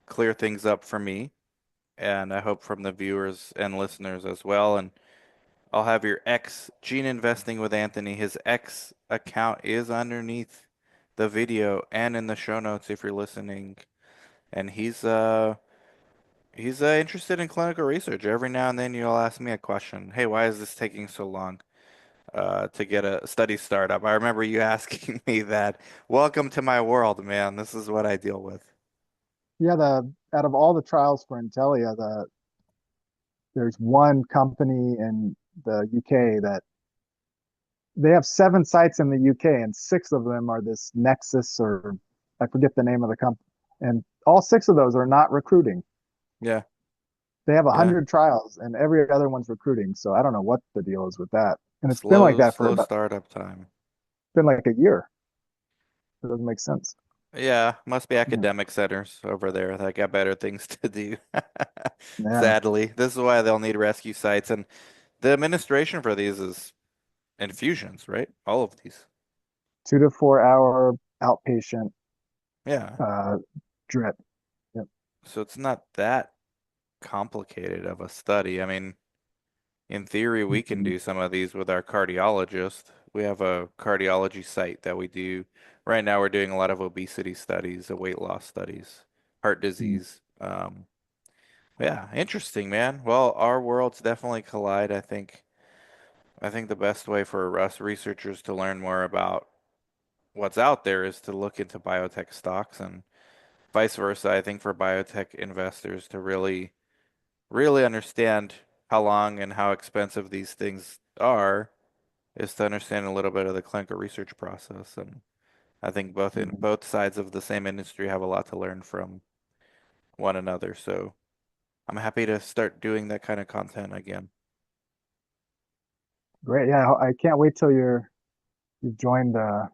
clear things up for me, and I hope from the viewers and listeners as well. And I'll have your X Gene Investing with Anthony. His X account is underneath the video and in the show notes if you're listening. And he's interested in clinical research. Every now and then you'll ask me a question. Hey, why is this taking so long to get a study startup? I remember you asking me that. Welcome to my world, man. This is what I deal with. Yeah, the out of all the trials for Intelia, there's one company in the UK that they have 7 sites in the UK, and 6 of them are this Nexus, or I forget the name of the company, and all 6 of those are not recruiting. Yeah, They have a yeah. hundred trials, and every other one's recruiting. So I don't know what the deal is with that. And it's been like Slow, that for slow about startup time. been like a year. It doesn't make sense. Yeah, must be Yeah, academic centers over there that got better things to do. yeah. Sadly, this is why they'll need rescue sites, and the administration for these is infusions, right? All of these. 2 to 4 hour outpatient Yeah. uh, drip. Yep. So it's not that complicated of a study. I mean, in theory, we can Mhm. do some of these with our cardiologist. We have a cardiology site that we do. Right now, we're doing a lot of obesity studies, weight loss studies, heart Mhm. disease. Yeah, interesting, man. Well, our worlds definitely collide. I think the best way for us researchers to learn more about what's out there is to look into biotech stocks and vice versa. I think for biotech investors to really understand how long and how expensive these things are is to understand a little bit of the clinical research process. And I think Mhm. both sides of the same industry have a lot to learn from one another. So I'm happy to start doing that kind of content again. Great. Yeah, I can't wait till you've joined the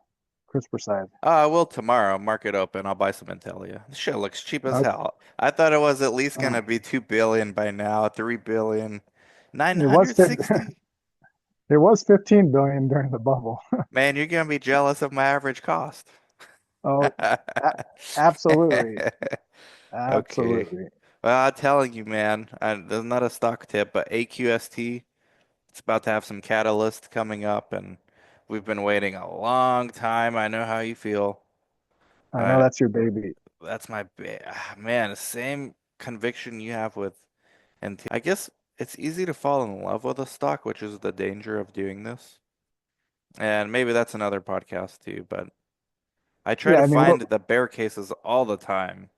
CRISPR side. I will tomorrow. Market open. I'll buy some Intellia. This shit looks cheap as Okay. hell. I thought it was at least Uh, gonna be 2 billion by now. 3 billion. it was 960. it was 15 billion during the bubble. Man, you're gonna be jealous of my average cost. Oh, a absolutely, Okay. absolutely. Well, I'm telling you, man, there's not a stock tip, but AQST, it's about to have some catalyst coming up, and we've been waiting a long time. I know how you feel. I know Uh, that's your baby. that's man, the same conviction you have with NT. I guess it's easy to fall in love with a stock, which is the danger of doing this. And maybe that's another podcast too, but I try Yeah, to I mean, find the bear cases all the time.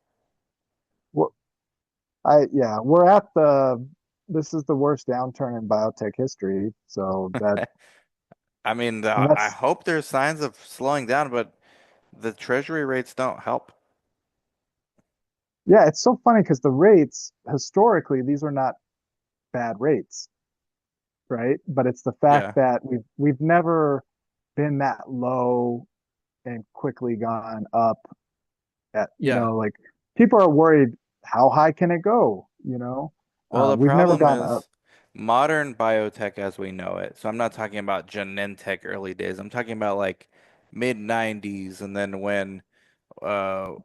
we're we're at the this is the worst downturn in biotech history. So that I mean, and I that's hope there's signs of slowing down, but the treasury rates don't help. yeah, it's so funny because the rates historically these are not bad rates, right? But it's the fact Yeah. that we've never been that low and quickly gone up at, Yeah. like people are worried, how high can it go? Well, the We've never problem gone up. is modern biotech as we know it. So I'm not talking about Genentech early days. I'm talking about like mid 90s and then uh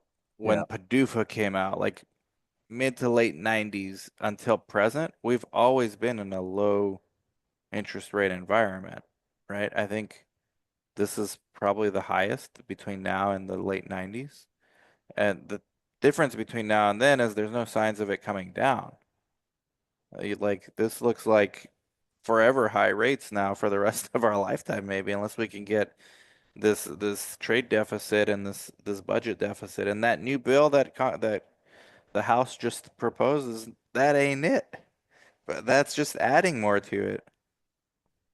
Yeah. when PDUFA came out, like mid to late 90s until present, we've always been in a low interest rate environment, right? I think this is probably the highest between now and the late 90s. And the difference between now and then is there's no signs of it coming down. Like this looks like forever high rates now for the rest of our lifetime, maybe, unless we can get this trade deficit and this budget deficit and that new bill that the House just proposes. That ain't it. But that's just adding more to it.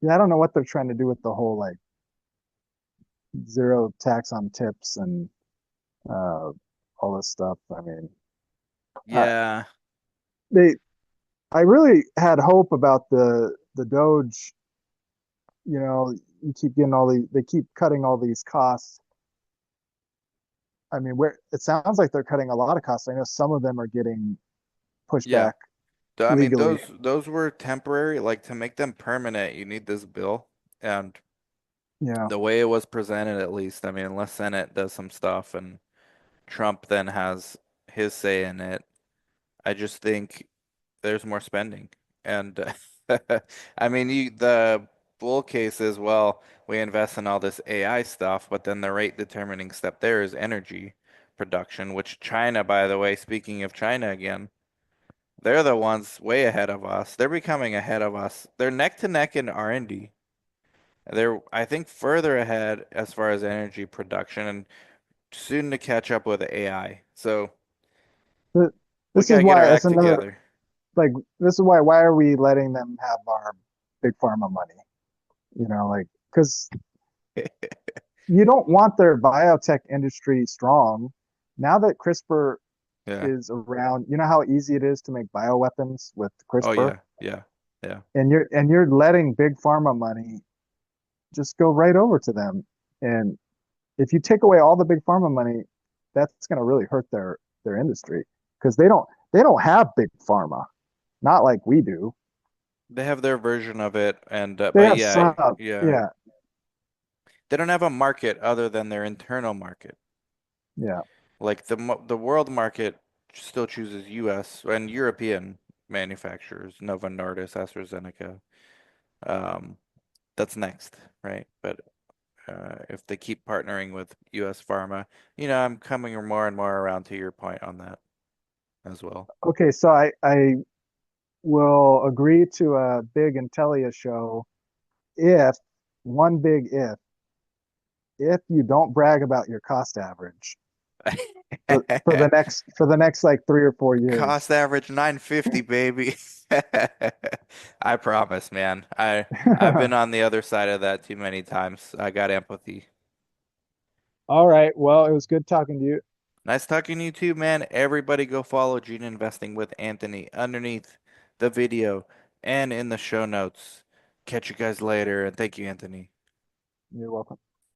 Yeah, I don't know what they're trying to do with the whole like zero tax on tips and uh all this stuff. I mean, uh, Yeah, they I really had hope about the Doge. You keep getting they keep cutting all these costs. I mean, where it sounds like they're cutting a lot of costs. I know some of them are getting pushed yeah. back I mean, legally. those were temporary. Like to make them permanent, you need this bill. And Yeah. the way it was presented, at least, I mean, unless Senate does some stuff and Trump then has his say in it, I just think there's more spending. And I mean, the bull case is, well, we invest in all this AI stuff, but then the rate determining step there is energy production, which China, by the way, speaking of China again, they're the ones way ahead of us. They're becoming ahead of us. They're neck to neck in R&D. They're, I think, further ahead as far as energy production and soon to catch up with AI. So Th- we This gotta is get our why it's act another together. like this is why are we letting them have our big pharma money? Like because you don't want their biotech industry strong. Now that CRISPR Yeah. is around, you know how easy it is to make bioweapons with Oh CRISPR, yeah. Yeah. Yeah. and you're letting big pharma money just go right over to them. And if you take away all the big pharma money, that's going to really hurt their industry because they don't have big pharma, not like we do. They have their version of it, and They but have yeah, some, yeah, yeah, they don't have a market other than their internal market. yeah. Like the world market still chooses U.S. and European manufacturers, Novo Nordisk, AstraZeneca. Um, that's next, right? But if they keep partnering with U.S. pharma, I'm coming more and more around to your point on that as well. Okay, so I will agree to a big NTLA show if one big if you don't brag about your cost average for the next like 3 or 4 years. Cost average 950, baby. I promise, man. I've been on the other side of that too many times. I got empathy. All right. Well, it was good talking to you. Nice talking to you too, man. Everybody go follow Gene Investing with Anthony underneath the video and in the show notes. Catch you guys later, and thank you, Anthony. You're welcome.